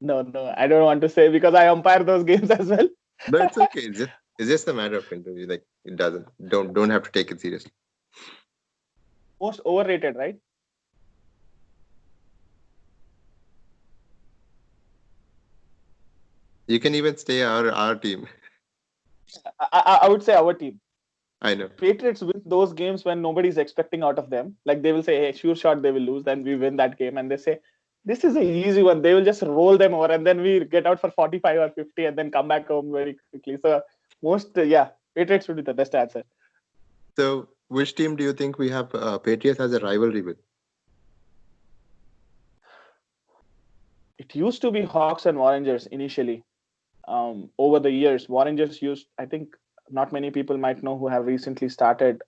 No, I don't want to say because I umpire those games as well. But it's okay. It's just a matter of interview. Like it doesn't. Don't have to take it seriously. Most overrated, right? You can even stay our team. I would say our team. I know. Patriots win those games when nobody's expecting out of them. Like they will say, "Hey, sure shot, they will lose." Then we win that game, and they say, "This is an easy one." They will just roll them over, and then we get out for 45 or 50, and then come back home very quickly. So Patriots would be the best answer. So which team do you think we have Patriots as a rivalry with? It used to be Hawks and Warriors initially. Over the years, Warriors used. I think not many people might know who have recently started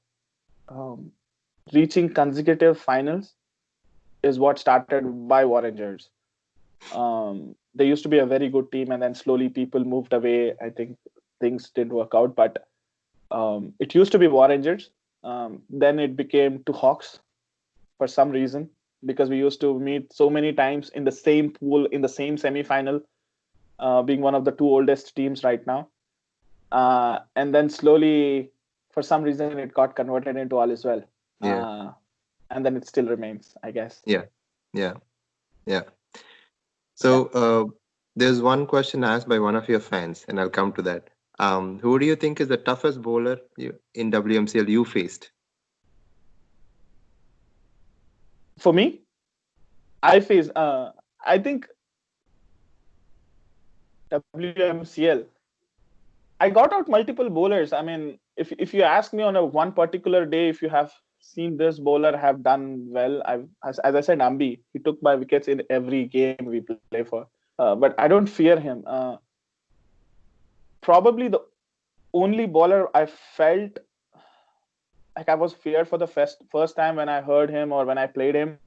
reaching consecutive finals is what started by Warriors. They used to be a very good team, and then slowly people moved away. I think things didn't work out, but it used to be Warriors. Then it became to Hawks for some reason because we used to meet so many times in the same pool in the same semi-final, being one of the two oldest teams right now. And then slowly, for some reason, it got converted into all as well. Yeah. And then it still remains, I guess. Yeah. So there's one question asked by one of your fans, and I'll come to that. Who do you think is the toughest bowler in WMCL you faced? For me, I think WMCL. I got out multiple bowlers. I mean, if you ask me on a one particular day, if you have seen this bowler have done well, as I said, Ambi, he took my wickets in every game we play for. But I don't fear him. Probably the only bowler I felt like I was feared for the first time when I heard him or when I played him.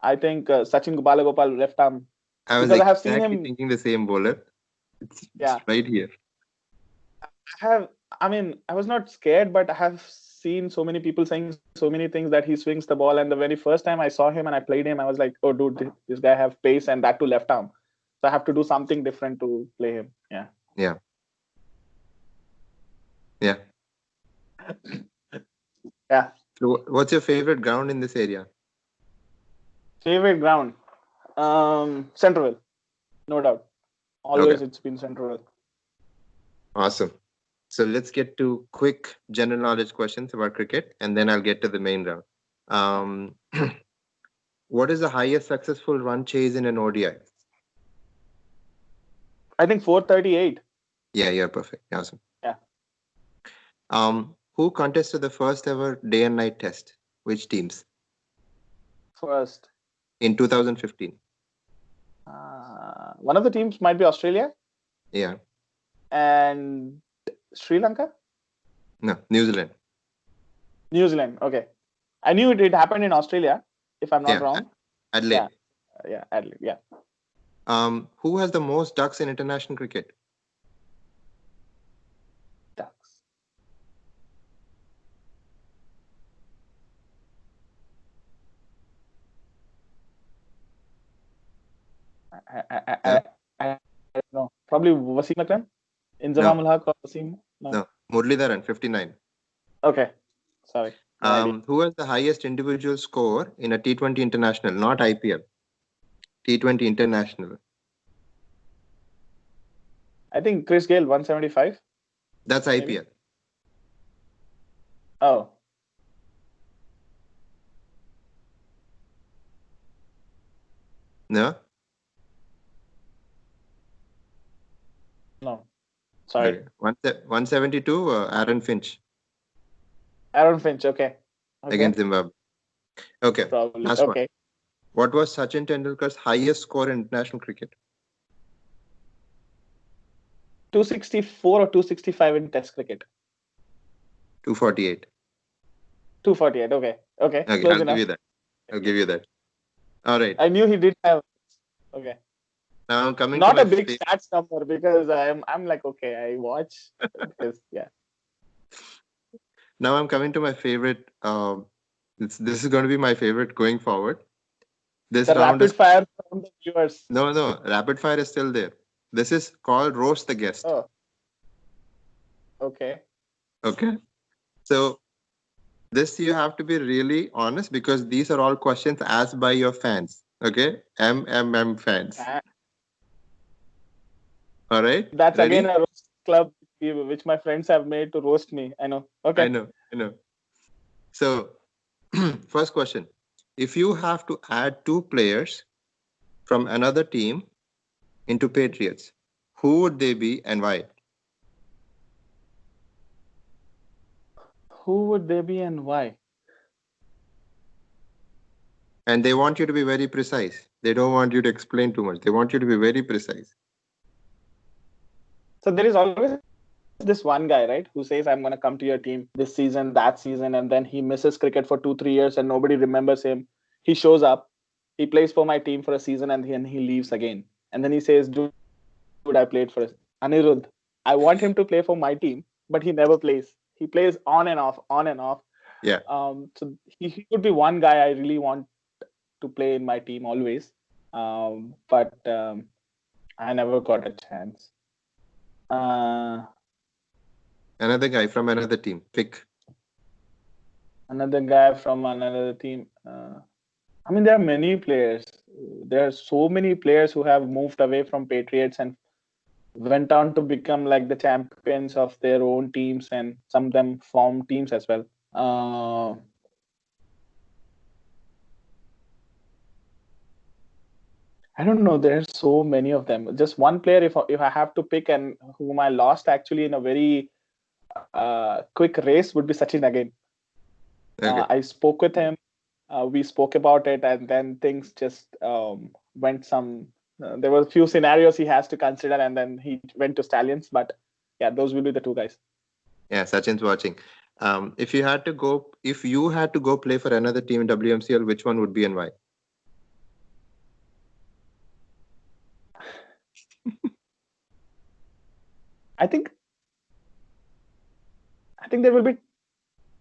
I think Sachin Balagopal left arm. I was Because I have seen exactly him. thinking the same bowler. It's right here. I was not scared, but I have seen so many people saying so many things that he swings the ball. And the very first time I saw him and I played him, I was like, oh, dude, this guy have pace and that to left arm. So I have to do something different to play him. Yeah. Yeah. So what's your favorite ground in this area? Favorite ground? Central. No doubt. Always Okay. It's been Central. Awesome. So let's get to quick general knowledge questions about cricket, and then I'll get to the main round. What is the highest successful run chase in an ODI? I think 438. Yeah, you're perfect. Awesome. Yeah. Who contested the first ever day and night test? Which teams? First. In 2015. One of the teams might be Australia. Yeah. And Sri Lanka? No, New Zealand. New Zealand. Okay. I knew it happened in Australia, if I'm not wrong. Adelaide. Yeah, Adelaide. Yeah. Who has the most ducks in international cricket? Ducks. I don't know. Probably Wasim Akram? Inzamam ul Haq or Wasim? No. Muralidharan, 59. Okay. Sorry. Who has the highest individual score in a T20 international, not IPL? T20 international. I think Chris Gayle, 175. That's IPL. Maybe? Oh. No? No. Sorry. Okay. 172, Aaron Finch. Aaron Finch, okay. Against Zimbabwe. Okay. Probably. Last one. What was Sachin Tendulkar's highest score in international cricket? 264 or 265 in Test cricket? 248. 248, okay. I'll give you that. All right. I knew he did have. Okay. Now I'm coming to Not my a big stats number because I'm like, okay, I watch because now I'm coming to my favorite. This is going to be my favorite going forward. This the round is rapid fire from the viewers. no. Rapid fire is still there. This is called roast the guest. Oh, okay. Okay. So this you have to be really honest because these are all questions asked by your fans. Okay, fans. Uh, All right, that's again ready? a roast club which my friends have made to roast me. I know. I Okay. know, I know. So, first question: if you have to add two players from another team into Patriots, who would they be and why? Who would they be and why? And they want you to be very precise. They don't want you to explain too much. They want you to be very precise. So there is always this one guy, right, who says, I'm going to come to your team this season, that season, and then he misses cricket for 2-3 years and nobody remembers him. He shows up, he plays for my team for a season, and then he leaves again. And then he says, dude, I played for Anirudh. I want him to play for my team, but he never plays. He plays on and off, on and off. Yeah. So he could be one guy I really want to play in my team always. But I never got a chance. Uh, Another guy from another team. Pick. Another guy from another team. I mean, there are many players. There are so many players who have moved away from Patriots and went on to become like the champions of their own teams, and some of them formed teams as well. Uh, I don't know. There are so many of them. Just one player, if I have to pick, and whom I lost actually in a very quick race, would be Sachin again. Okay. I spoke with him. We spoke about it, and then things just went some. There were a few scenarios he has to consider, and then he went to Stallions. But yeah, those will be the two guys. Yeah, Sachin's watching. If you had to go play for another team in WMCL, which one would be and why? I think there will be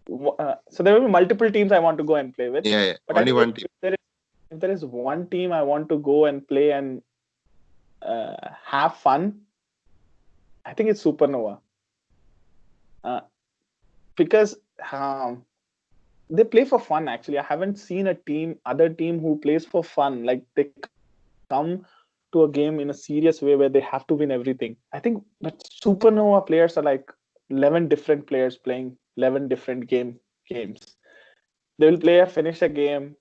so there will be multiple teams I want to go and play with. Yeah, yeah. But I Only think one team. if there is one team I want to go and play and have fun, I think it's Supernova. Because they play for fun. Actually, I haven't seen other team who plays for fun. Like they come to a game in a serious way where they have to win everything. I think but Supernova players are like 11 different players playing 11 different games. They will finish a game,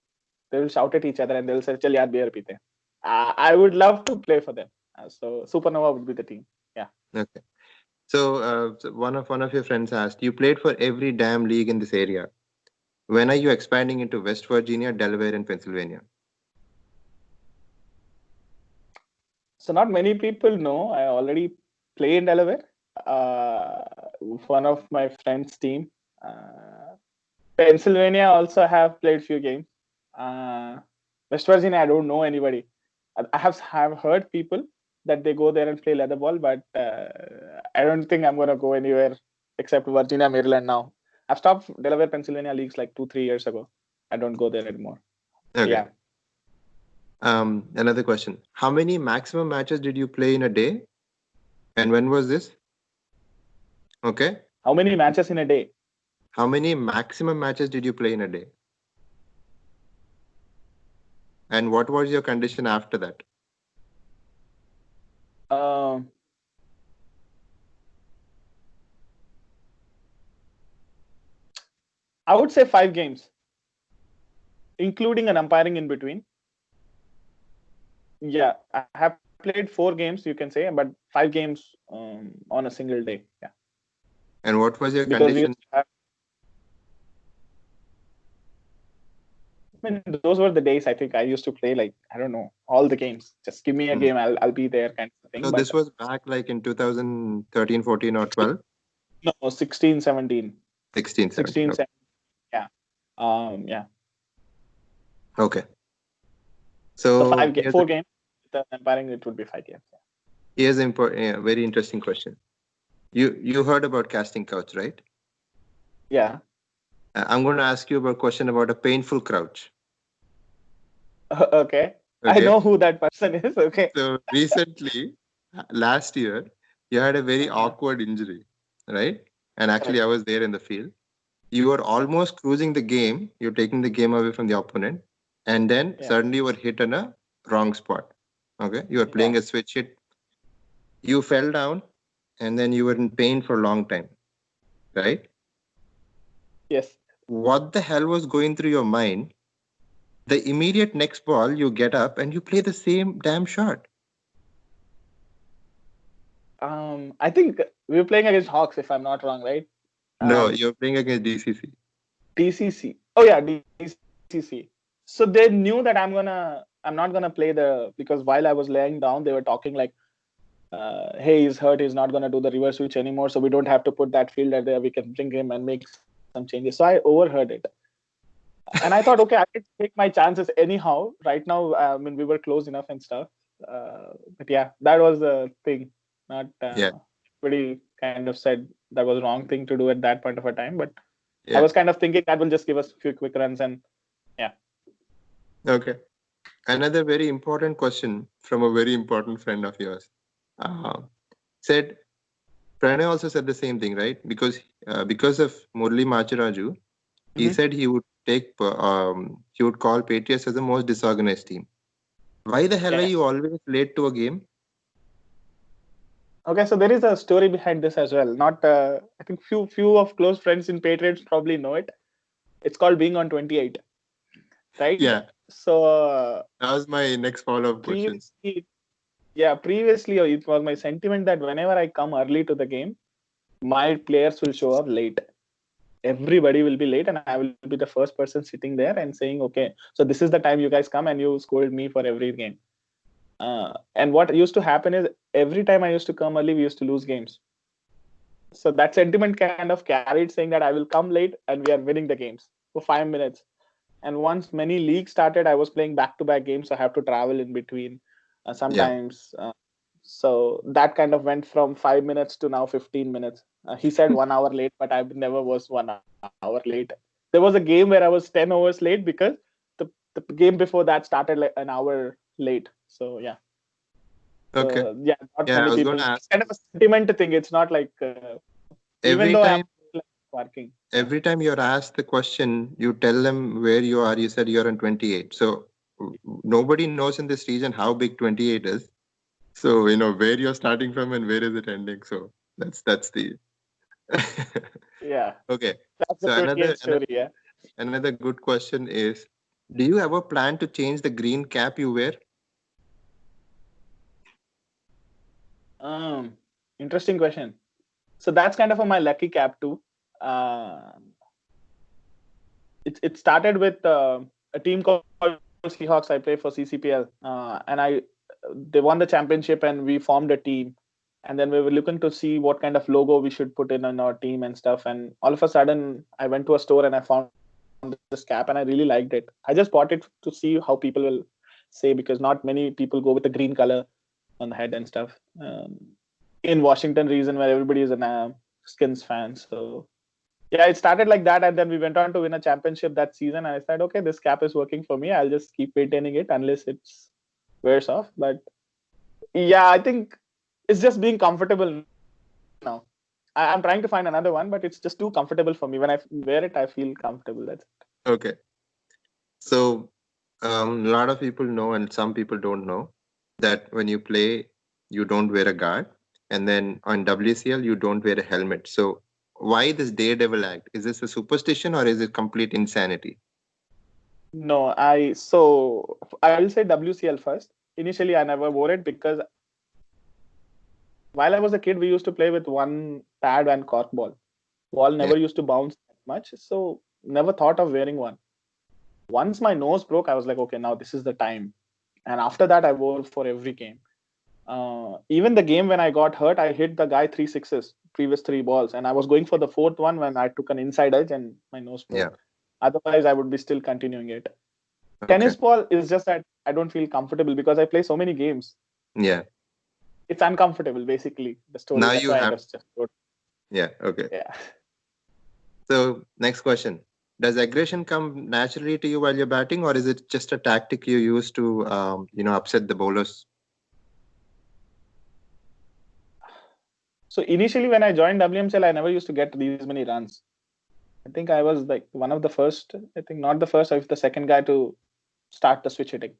they will shout at each other and they'll say, "Chal yaar beer peete." I would love to play for them. So Supernova would be the team. Yeah. Okay. So one of your friends asked, you played for every damn league in this area. When are you expanding into West Virginia, Delaware, and Pennsylvania? So not many people know I already play in Delaware. Uh, One of my friends' team. Pennsylvania also have played few games. Uh, West Virginia, I don't know anybody. I have heard people that they go there and play leather ball, but I don't think I'm gonna go anywhere except Virginia, Maryland now. I've stopped Delaware, Pennsylvania leagues like 2-3 years ago. I don't go there anymore. Okay. Yeah. Another question. How many maximum matches did you play in a day? And when was this? Okay. How many matches in a day? How many maximum matches did you play in a day? And what was your condition after that? Um, I would say 5 games, including an umpiring in between. Yeah, I have played 4 games, you can say, but 5 games on a single day. Yeah, And what was your because we condition? used to have. I mean, those were the days. I think I used to play like I don't know all the games. Just give me a Hmm. game, I'll be there, kind of thing. So But this was back like in 2013, 14, or 12? no, 16, 17, 16, 17. 16, Okay. 17. Yeah, yeah. Okay. So So here's the 4 games, umpiring, it would be 5 games. Here's a very interesting question. You heard about casting couch, right? Yeah. I'm going to ask you about a question about a painful crouch. Okay. I know who that person is. Okay. So recently, last year, you had a very awkward injury, right? And actually, I was there in the field. You were almost cruising the game. You're taking the game away from the opponent, and then suddenly you were hit in a wrong spot. Okay, you were playing a switch hit. You fell down, and then you were in pain for a long time, right? Yes. What the hell was going through your mind? The immediate next ball, you get up and you play the same damn shot. I think we were playing against Hawks, if I'm not wrong, right? No, you're playing against DCC. DCC. Oh yeah, DCC. So they knew that I'm not gonna play because while I was laying down, they were talking like, "Hey, he's hurt. He's not gonna do the reverse switch anymore. So we don't have to put that fielder there. We can bring him and make some changes." So I overheard it, and I thought, okay, I could take my chances anyhow. Right now, I mean, we were close enough and stuff. But yeah, that was the thing. Not pretty kind of said that was the wrong thing to do at that point of a time, but I was kind of thinking that will just give us a few quick runs and Okay. Another very important question from a very important friend of yours. Said, Pranay also said the same thing, right? Because of Murali Machiraju, he said he would he would call Patriots as the most disorganized team. Why the hell are you always late to a game? Okay, so there is a story behind this as well. Not, I think few of close friends in Patriots probably know it. It's called being on 28, right? Yeah. So that was my next follow-up question. Previously it was my sentiment that whenever I come early to the game, my players will show up late. Everybody will be late, and I will be the first person sitting there and saying, "Okay, so this is the time you guys come," and you scold me for every game. And what used to happen is every time I used to come early, we used to lose games. So that sentiment kind of carried, saying that I will come late and we are winning the games for 5 minutes. And once many leagues started, I was playing back-to-back games, so I have to travel in between sometimes. So that kind of went from 5 minutes to now 15 minutes. He said 1 hour late, but I never was 1 hour late. There was a game where I was 10 hours late because the game before that started like an hour late. So yeah. Okay. So, yeah, not many I was people. going to ask. It's kind of a sentiment thing. It's not like every time working. Every time you're asked the question, you tell them where you are. You said you're on 28. So nobody knows in this region how big 28 is. So where you're starting from and where is it ending. So that's the yeah. Okay. That's the story. Another good question is, do you ever plan to change the green cap you wear? Interesting question. So that's kind of my lucky cap too. It started with a team called Seahawks. I play for CCPL, and they won the championship, and we formed a team. And then we were looking to see what kind of logo we should put in on our team and stuff. And all of a sudden, I went to a store and I found this cap, and I really liked it. I just bought it to see how people will say, because not many people go with the green color on the head and stuff. In Washington region, where everybody is a Skins fan, so yeah, it started like that, and then we went on to win a championship that season. And I said, okay, this cap is working for me. I'll just keep maintaining it unless it wears off. But yeah, I think it's just being comfortable now. I'm trying to find another one, but it's just too comfortable for me. When I wear it, I feel comfortable. That's it. Okay. So a lot of people know, and some people don't know, that when you play, you don't wear a guard, and then on WCL, you don't wear a helmet. So why this daredevil act? Is this a superstition or is it complete insanity? No, I will say WCL first. Initially, I never wore it because while I was a kid, we used to play with one pad and cork ball. Ball never used to bounce that much, so never thought of wearing one. Once my nose broke, I was like, okay, now this is the time. And after that, I wore for every game. Even the game when I got hurt, I hit the guy 3 6s, previous 3 balls, and I was going for the fourth one when I took an inside edge and my nose broke. Otherwise, I would be still continuing it. Tennis ball is just that I don't feel comfortable because I play so many games. Yeah. It's uncomfortable, basically, the story. Now That's you why I have. just wrote. Yeah. Okay. Yeah. So next question. Does aggression come naturally to you while you're batting, or is it just a tactic you use to, upset the bowlers? So initially, when I joined WMCL, I never used to get these many runs. I think I was like one of the first, I think not the first, or the second guy to start the switch hitting.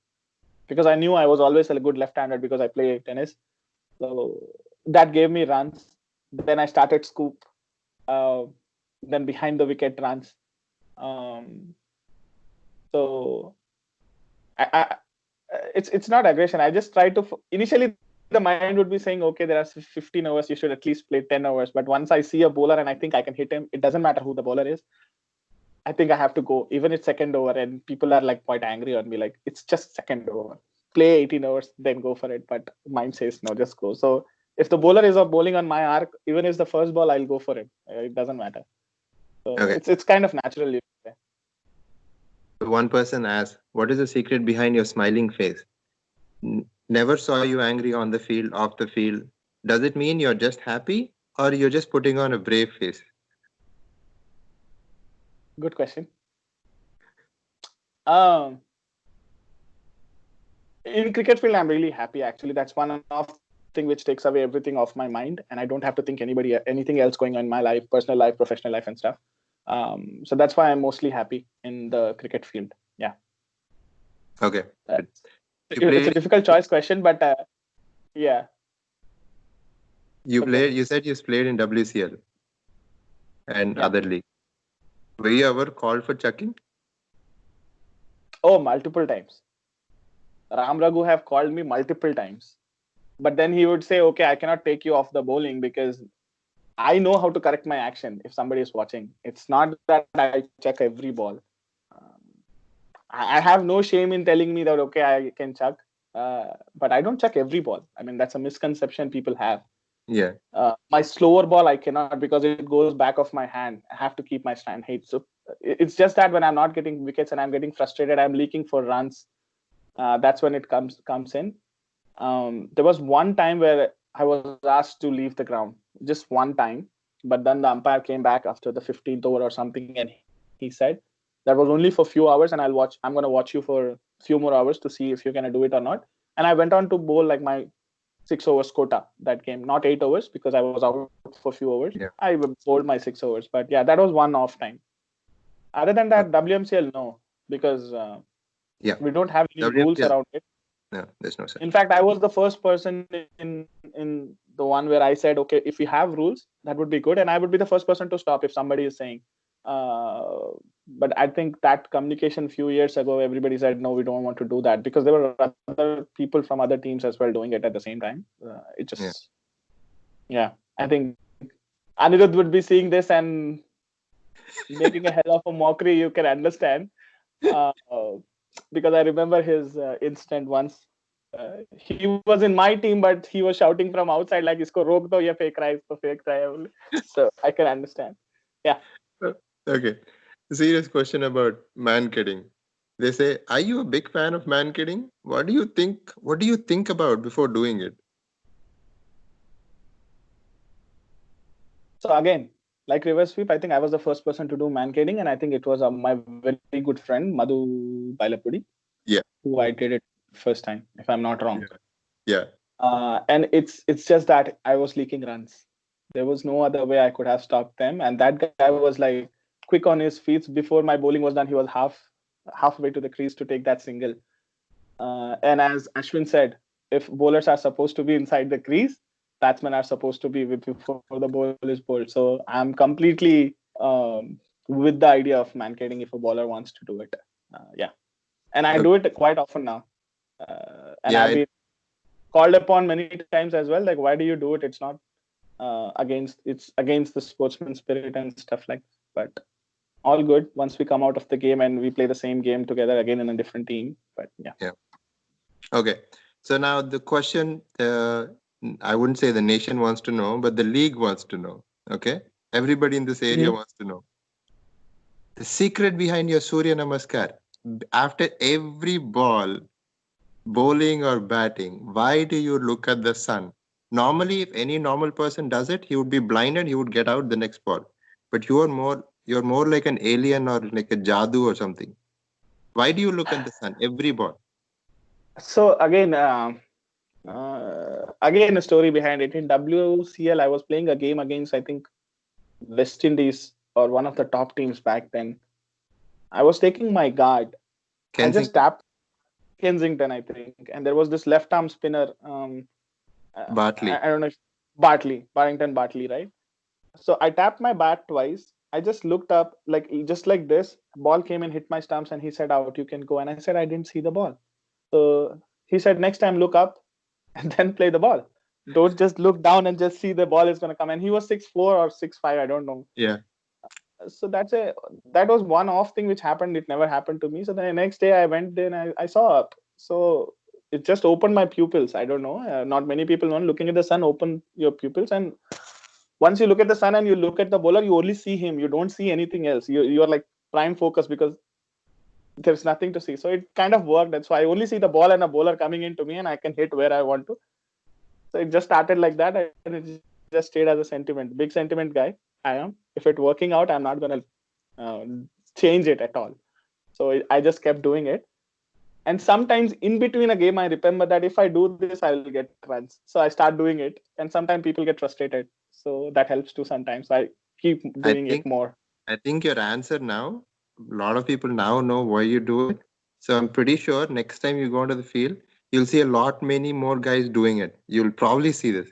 Because I knew I was always a good left-hander because I play tennis. So that gave me runs. Then I started scoop. Uh, then behind the wicket runs. So it's not aggression. I just try to initially the mind would be saying, okay, there are 15 overs, you should at least play 10 overs. But once I see a bowler and I think I can hit him, it doesn't matter who the bowler is. I think I have to go, even it's second over, and people are like quite angry on me, like it's just second over. Play 18 overs, then go for it. But mine says no, just go. So if the bowler is bowling on my arc, even if it's the first ball, I'll go for it. It doesn't matter. So Okay. it's kind of natural. One person asked, "What is the secret behind your smiling face? Never saw you angry on the field, off the field. Does it mean you're just happy, or you're just putting on a brave face?" Good question. In cricket field, I'm really happy. Actually, that's one of thing which takes away everything off my mind, and I don't have to think anything else going on in my life, personal life, professional life, and stuff. So that's why I'm mostly happy in the cricket field. Yeah. Okay. It's a difficult choice question, but yeah. You said you played in WCL and other league. Were you ever called for chucking? Oh, multiple times. Ram Raghu have called me multiple times. But then he would say, okay, I cannot take you off the bowling because I know how to correct my action if somebody is watching. It's not that I check every ball. I have no shame in telling me that, okay, I can chuck. But I don't check every ball. I mean, that's a misconception people have. Yeah. My slower ball, I cannot because it goes back of my hand. I have to keep my stand height. So it's just that when I'm not getting wickets and I'm getting frustrated, I'm leaking for runs. That's when it comes in. There was one time where I was asked to leave the ground, just one time. But then the umpire came back after the 15th over or something, and he said, "That was only for a few hours, and I'm going to watch you for a few more hours to see if you're going to do it or not." And I went on to bowl like my 6 overs quota that game, not 8 overs because I was out for a few overs. Yeah. I bowled my 6 overs, but yeah, that was one off time. Other than that, WMCL, no, because we don't have any rules around it. No, there's no such. In fact, I was the first person in the one where I said, okay, if we have rules, that would be good, and I would be the first person to stop if somebody is saying. But I think that communication few years ago, everybody said, no, we don't want to do that because there were other people from other teams as well doing it at the same time. It just, yeah, I think Anirudh would be seeing this and making a hell of a mockery. You can understand. Because I remember his incident once. He was in my team, but he was shouting from outside like, "Isko rok do, ye fake raha hai, isko fake raha hai." So I can understand. Yeah. Okay. Serious question about man kidding. They say, "Are you a big fan of man kidding? What do you think? What do you think about before doing it?" So again, like reverse sweep, I think I was the first person to do man kidding, and I think it was my very good friend Madhu Bailapudi. Yeah. Who I did it first time, if I'm not wrong. Yeah. And it's just that I was leaking runs. There was no other way I could have stopped them, and that guy was like quick on his feet. Before my bowling was done, he was halfway to the crease to take that single. And as Ashwin said, if bowlers are supposed to be inside the crease, batsmen are supposed to be before the ball is bowled. So I'm completely with the idea of man kidding if a bowler wants to do it. Yeah, and I do it quite often now. And I've been called upon many times as well. Like, why do you do it? It's not against the sportsman spirit and stuff like that. But all good once we come out of the game and we play the same game together again in a different team. But yeah. Okay. So now the question, I wouldn't say the nation wants to know, but the league wants to know. Okay. Everybody in this area wants to know the secret behind your Surya Namaskar. after every ball, bowling or batting, why do you look at the sun? Normally, if any normal person does it, he would be blinded, he would get out the next ball. But you're more like an alien or like a jadoo or something. Why do you look at the sun every ball? So again, a story behind it. In WCL, I was playing a game against, I think, West Indies or one of the top teams back then. I was taking my guard. I just Kensington, tapped Kensington, I think, and there was this left arm spinner. I Bartley. don't know if Barrington Bartley, right? So I tapped my bat twice. I just looked up, like just like this. Ball came and hit my stumps, and he said, "Out, you can go." And I said, "I didn't see the ball." So he said, "Next time, look up and then play the ball. Don't just look down and just see the ball is going to come." And he was 6'4" or 6'5", I don't know. Yeah. So that was one off thing which happened. It never happened to me. So the next day I went there and I saw up. So it just opened my pupils. I don't know. Not many people know. Looking at the sun open your pupils, and once you look at the sun and you look at the bowler, you only see him. You don't see anything else. You're like prime focus because there's nothing to see. So it kind of worked. And so I only see the ball and a bowler coming into me, and I can hit where I want to. So it just started like that, and it just stayed as a sentiment. Big sentiment guy, I am. If it's working out, I'm not gonna uh, change it at all. So I just kept doing it. And sometimes in between a game, I remember that if I do this, I will get runs. So I start doing it, and sometimes people get frustrated. So that helps too sometimes. So I keep I doing it think more. I think your answer now, a lot of people now know why you do it. So I'm pretty sure next time you go onto the field, you'll see a lot many more guys doing it. You'll probably see this.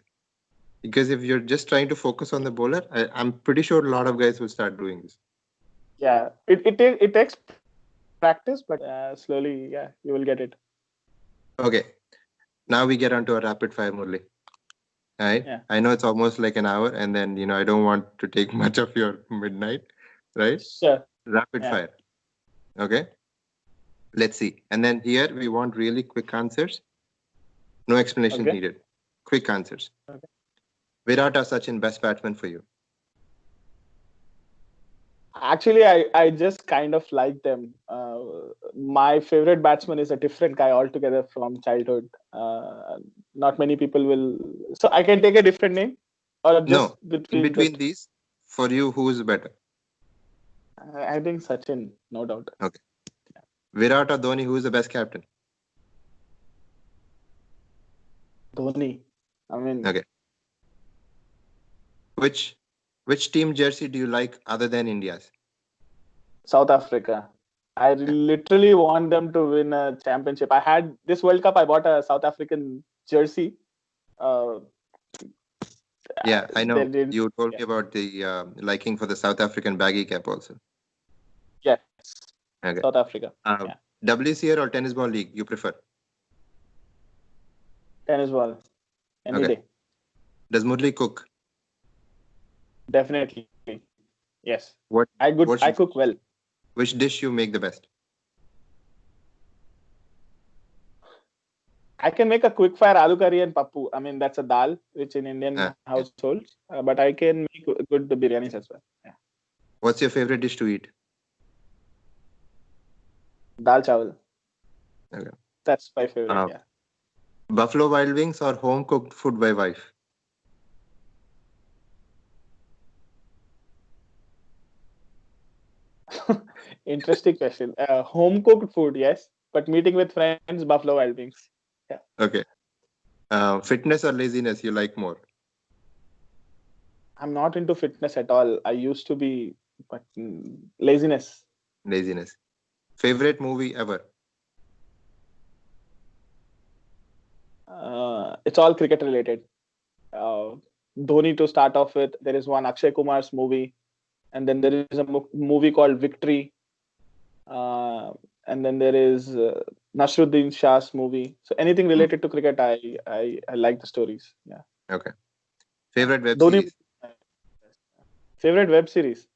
Because if you're just trying to focus on the bowler, I'm pretty sure a lot of guys will start doing this. Yeah, it takes practice, but slowly, yeah, you will get it. Okay, now we get onto a rapid fire, Murli. All right. Yeah, I know it's almost like an hour, and then I don't want to take much of your midnight, right? sure. Rapid Yeah, fire. Okay. Let's see. And then here we want really quick answers. No explanation okay. needed. Quick answers. Okay. Virat or Sachin, best batsman for you? Actually, I just kind of like them. My favorite batsman is a different guy altogether from childhood. Not many people will. So I can take a different name, or just No. In between the. between these, for you, who is better? I think Sachin, no doubt. Okay. Virat or Dhoni, who is the best captain? Dhoni. I mean, Okay. Which which team jersey do you like other than India's? South Africa. I Yeah. literally want them to win a championship. I had this World Cup. I bought a South African jersey. Uh, Yeah, I they know. did. You told Yeah. me about the liking for the South African baggy cap also. Yes. Okay. South Africa. Um, Yeah. WCL or tennis ball league, you prefer? Tennis ball. Any Okay. day. Does Murli cook? Definitely. Yes. What I what's cook well. which dish you make the best? I can make a quick fire aloo curry and pappu. I mean, that's a dal, which in Indian Yeah. households, but I can make good biryanis as well. Yeah. What's your favorite dish to eat? Dal chawal. Okay. That's my favorite. Uh, Yeah. Buffalo Wild Wings or home cooked food by wife? Interesting question. Home cooked food, yes, but meeting with friends, Buffalo Wild Wings. Yeah. Okay. Fitness or laziness you like more? I'm not into fitness at all. I used to be, but laziness. Laziness. Favorite movie ever? It's all cricket related. Uh, Dhoni to start off with. There is one Akshay Kumar's movie, and then there is a movie called Victory, uh, and then there is Nasruddin Shah's movie. So anything Hmm. related to cricket, I like the stories. Yeah. Okay. Favorite web Dhoni. series? Favorite web series.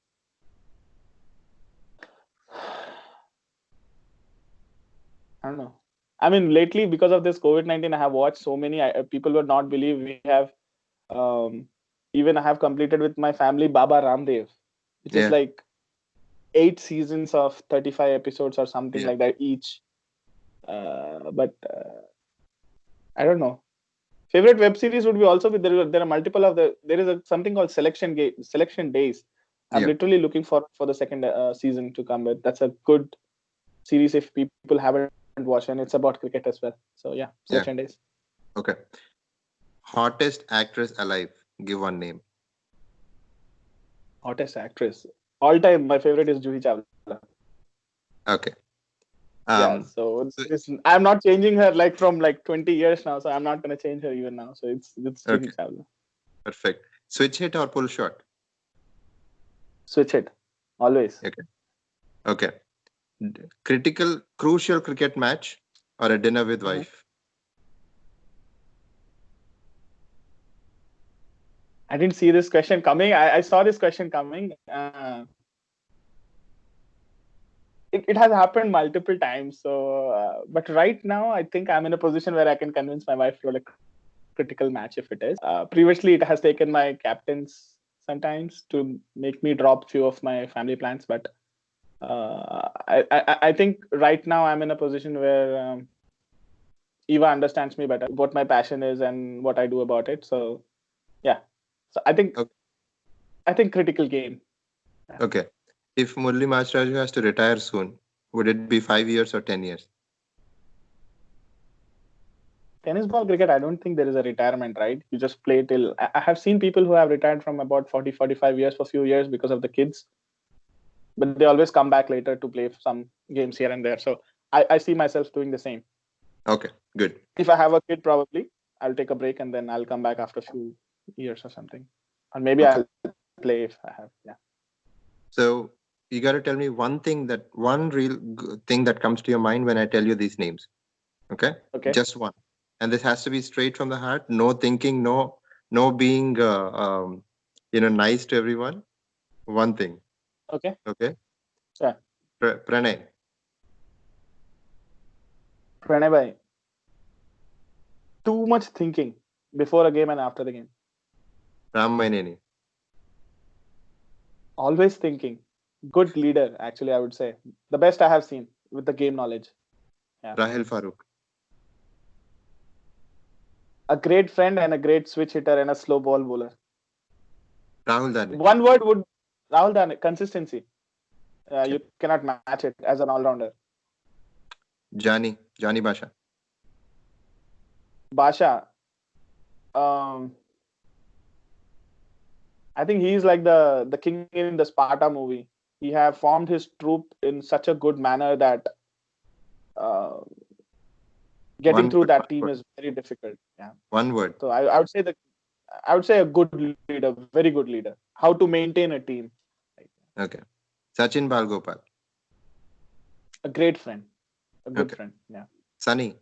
I don't know. I mean, lately because of this COVID-19, I have watched so many. People would not believe we have. Um, Even I have completed with my family Baba Ramdev, which is Yeah. like 8 seasons of 35 episodes or something Yeah. like that each. But I don't know. Favorite web series would be also there are multiple of there is something called selection days. I'm Yeah. literally looking for the second season to come. But that's a good series if people haven't watched, and it's about cricket as well. So yeah, Yeah. selection days. Okay. Hottest actress alive. Give one name. Hottest actress all time. My favorite is Juhi Chawla. Okay. Yeah, Um. so so- I'm not changing her like from like 20 years now. So I'm not gonna change her even now. So it's Okay. Juhi Chawla. Perfect. Switch hit or pull shot. Switch it always. Okay. Okay. Crucial cricket match or a dinner with Mhm. wife. I didn't see this question coming. I saw this question coming. It has happened multiple times. So, but right now, I think I'm in a position where I can convince my wife to a critical match if it is. Previously, it has taken my captains sometimes to make me drop few of my family plans. But I think right now I'm in a position where Eva understands me better, what my passion is and what I do about it. So, yeah. So Okay. I think critical game. Yeah. Okay. If Murali Machiraju has to retire soon, would it be 5 years or 10 years? Tennis ball cricket, I don't think there is a retirement, right? You just play till. I have seen people who have retired from about 40, 45 years for a few years because of the kids, but they always come back later to play some games here and there. So I see myself doing the same. Okay. Good. If I have a kid, probably I'll take a break and then I'll come back after a few years or something. Or maybe Okay. I'll play if I have. Yeah. So you got to tell me one real thing that comes to your mind when I tell you these names. Okay. Okay. Just one. And this has to be straight from the heart. No thinking. No being. Nice to everyone. One thing. Okay. Okay. Yeah. Pranay. Pranay bhai, too much thinking before a game and after the game. Ram Maineni. Always thinking. Good leader, actually, I would say. The best I have seen with the game knowledge. Yeah. Rahil Farooq. A great friend and a great switch hitter and a slow ball bowler. Rahul Dani. One word would Rahul Dhan, consistency. Okay. You cannot match it as an all-rounder. Jani Basha. Basha, um, I think he's like the king in the Sparta movie. He have formed his troop in such a good manner that uh, getting One through word. that team is very difficult. Yeah. One word. So I would say a good leader, very good leader. How to maintain a team. Okay. Sachin Balgopal. A great friend, a good Okay. friend. Yeah. Sunny.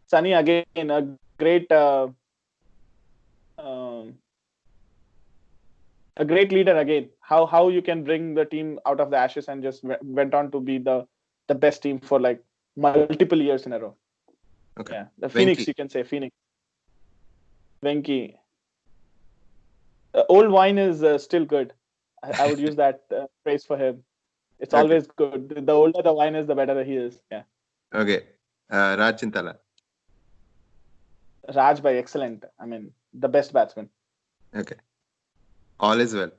Sunny again, a great, um, a great leader again. How you can bring the team out of the ashes and just went on to be the best team for like multiple years in a row. Okay. Yeah, the Phoenix, Venki. you can say Phoenix. Venki, old wine is still good. I would use that phrase for him. It's Okay. always good. The older the wine is, the better he is. Yeah. Okay. Raj Chintala. Raj by excellent. I mean, the best batsman. Okay. All is well.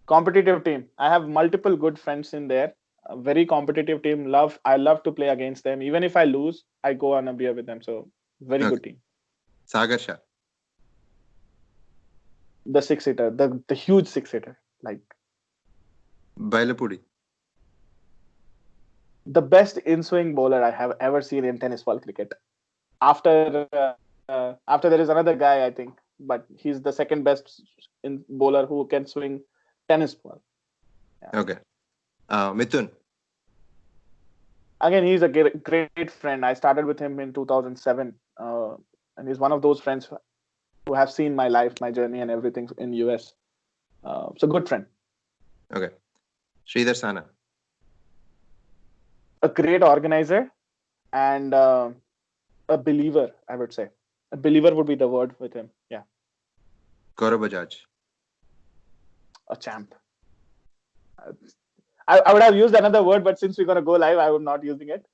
Competitive team. I have multiple good friends in there. A very competitive team. I love to play against them. Even if I lose, I go on a beer with them. So very Okay. good team. Sagar Shah. The six hitter, the huge six hitter, like Bailapudi. the best in swing bowler I have ever seen in tennis ball cricket. After there is another guy, I think, but he's the second best in bowler who can swing tennis ball. Yeah. Okay. Mithun. Again, he's a great friend. I started with him in 2007, and he's one of those friends who have seen my life, my journey, and everything in US. So good friend, Okay. Sridhar Sana. a great organizer, and a believer. I would say a believer would be the word with him. Yeah, Gaurav Bajaj. a champ. I would have used another word, but since we're gonna go live, I am not using it.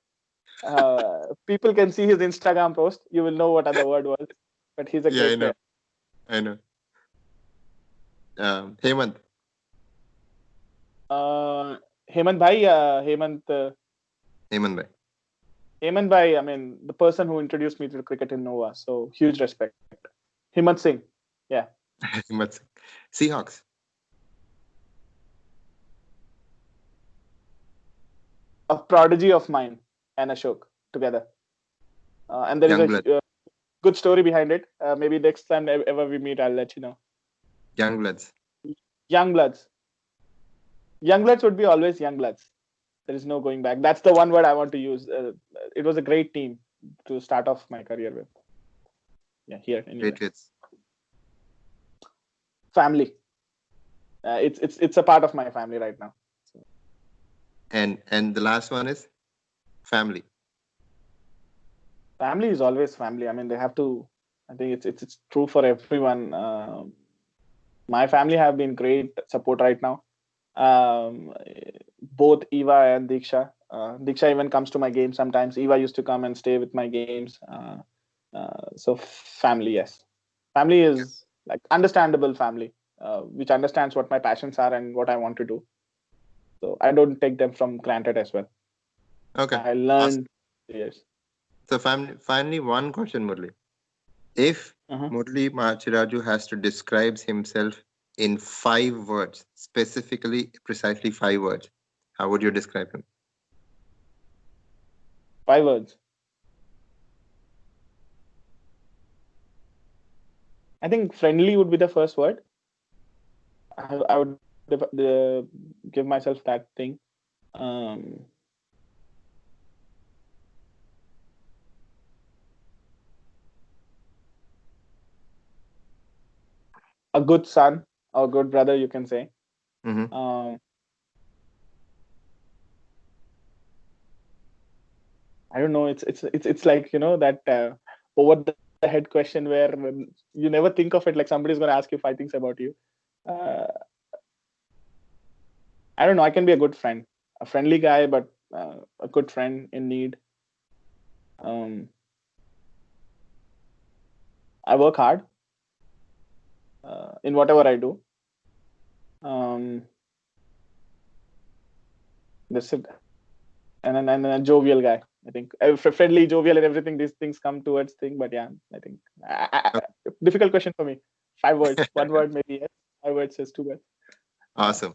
People can see his Instagram post. You will know what other word was. But he's a Yeah, I great know. player. I know. Hemant. Hemant Bhai, Hemant bhai. Hemant Bhai, I mean, the person who introduced me to cricket in Nova. So huge respect. Hemant Singh. Yeah. Hemant Singh. Seahawks. A prodigy of mine and Ashok together. And there is Youngblood. a good story behind it. Maybe next time ever we meet, I'll let you know. Youngbloods. Youngbloods. Youngbloods would be always Youngbloods. There is no going back. That's the one word I want to use. It was a great team to start off my career with. Yeah, here anyway. Patriots. Family. It's a part of my family right now. So. And the last one is family. Family is always family. I mean, they have to. I think it's true for everyone. My family have been great support right now. Both Eva and Diksha. Diksha even comes to my game sometimes. Eva used to come and stay with my games. So family, yes, family is like understandable family, which understands what my passions are and what I want to do. So I don't take them from granted as well. Okay. I learned. Yes. So finally, one question, Murali. If Murali Machiraju has to describe himself in 5 words, specifically, precisely 5 words, how would you describe him? 5 words. I think friendly would be the first word. I would give myself that thing. A good son or a good brother, you can say. I don't know. It's like, you know, that over the head question where you never think of it. Like somebody's going to ask you 5 things about you. I don't know. I can be a good friend, a friendly guy, but a good friend in need. I work hard in whatever I do. That's it. And then a jovial guy. I think friendly, jovial, and everything. These things come towards thing. But yeah, I think difficult question for me. 5 words. 1 word maybe. Yes. 5 words is 2 words. Awesome.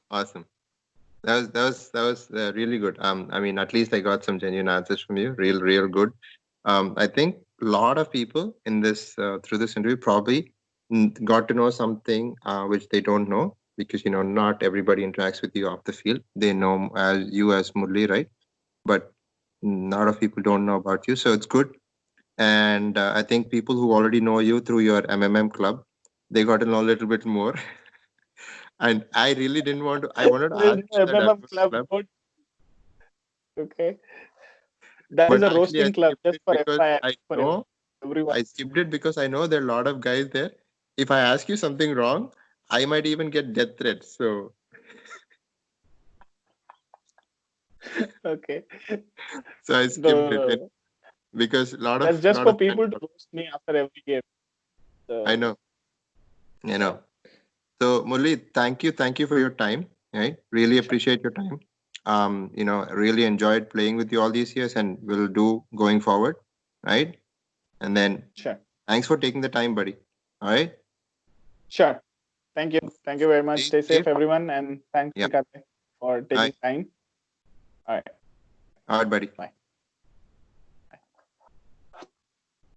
That was really good. I mean, at least I got some genuine answers from you. Real good. I think a lot of people in this through this interview probably got to know something which they don't know, because not everybody interacts with you off the field. They know as you as Murli, right? But a lot of people don't know about you, so it's good. And I think people who already know you through your MMM club, they got to know a little bit more. And I really didn't want to. I wanted to ask you that MMM club. Okay. That is but a actually I roasting club, skipped just it for because FYI, I for know everyone. I skipped it because I know there are a lot of guys there. If I ask you something wrong, I might even get death threats. So Okay. so I skipped it because That's just for friends. people to roast me after every game. I So know. So Murli, thank you for your time. Right, really sure. appreciate your time. Really enjoyed playing with you all these years, and will do going forward. Right, and then Sure. thanks for taking the time, buddy. All right. Sure. Thank you. Thank you very much. Stay Stay safe. safe, everyone, and thanks, Yeah. Rikate, for Bye. taking time. All right. All right, buddy. Bye.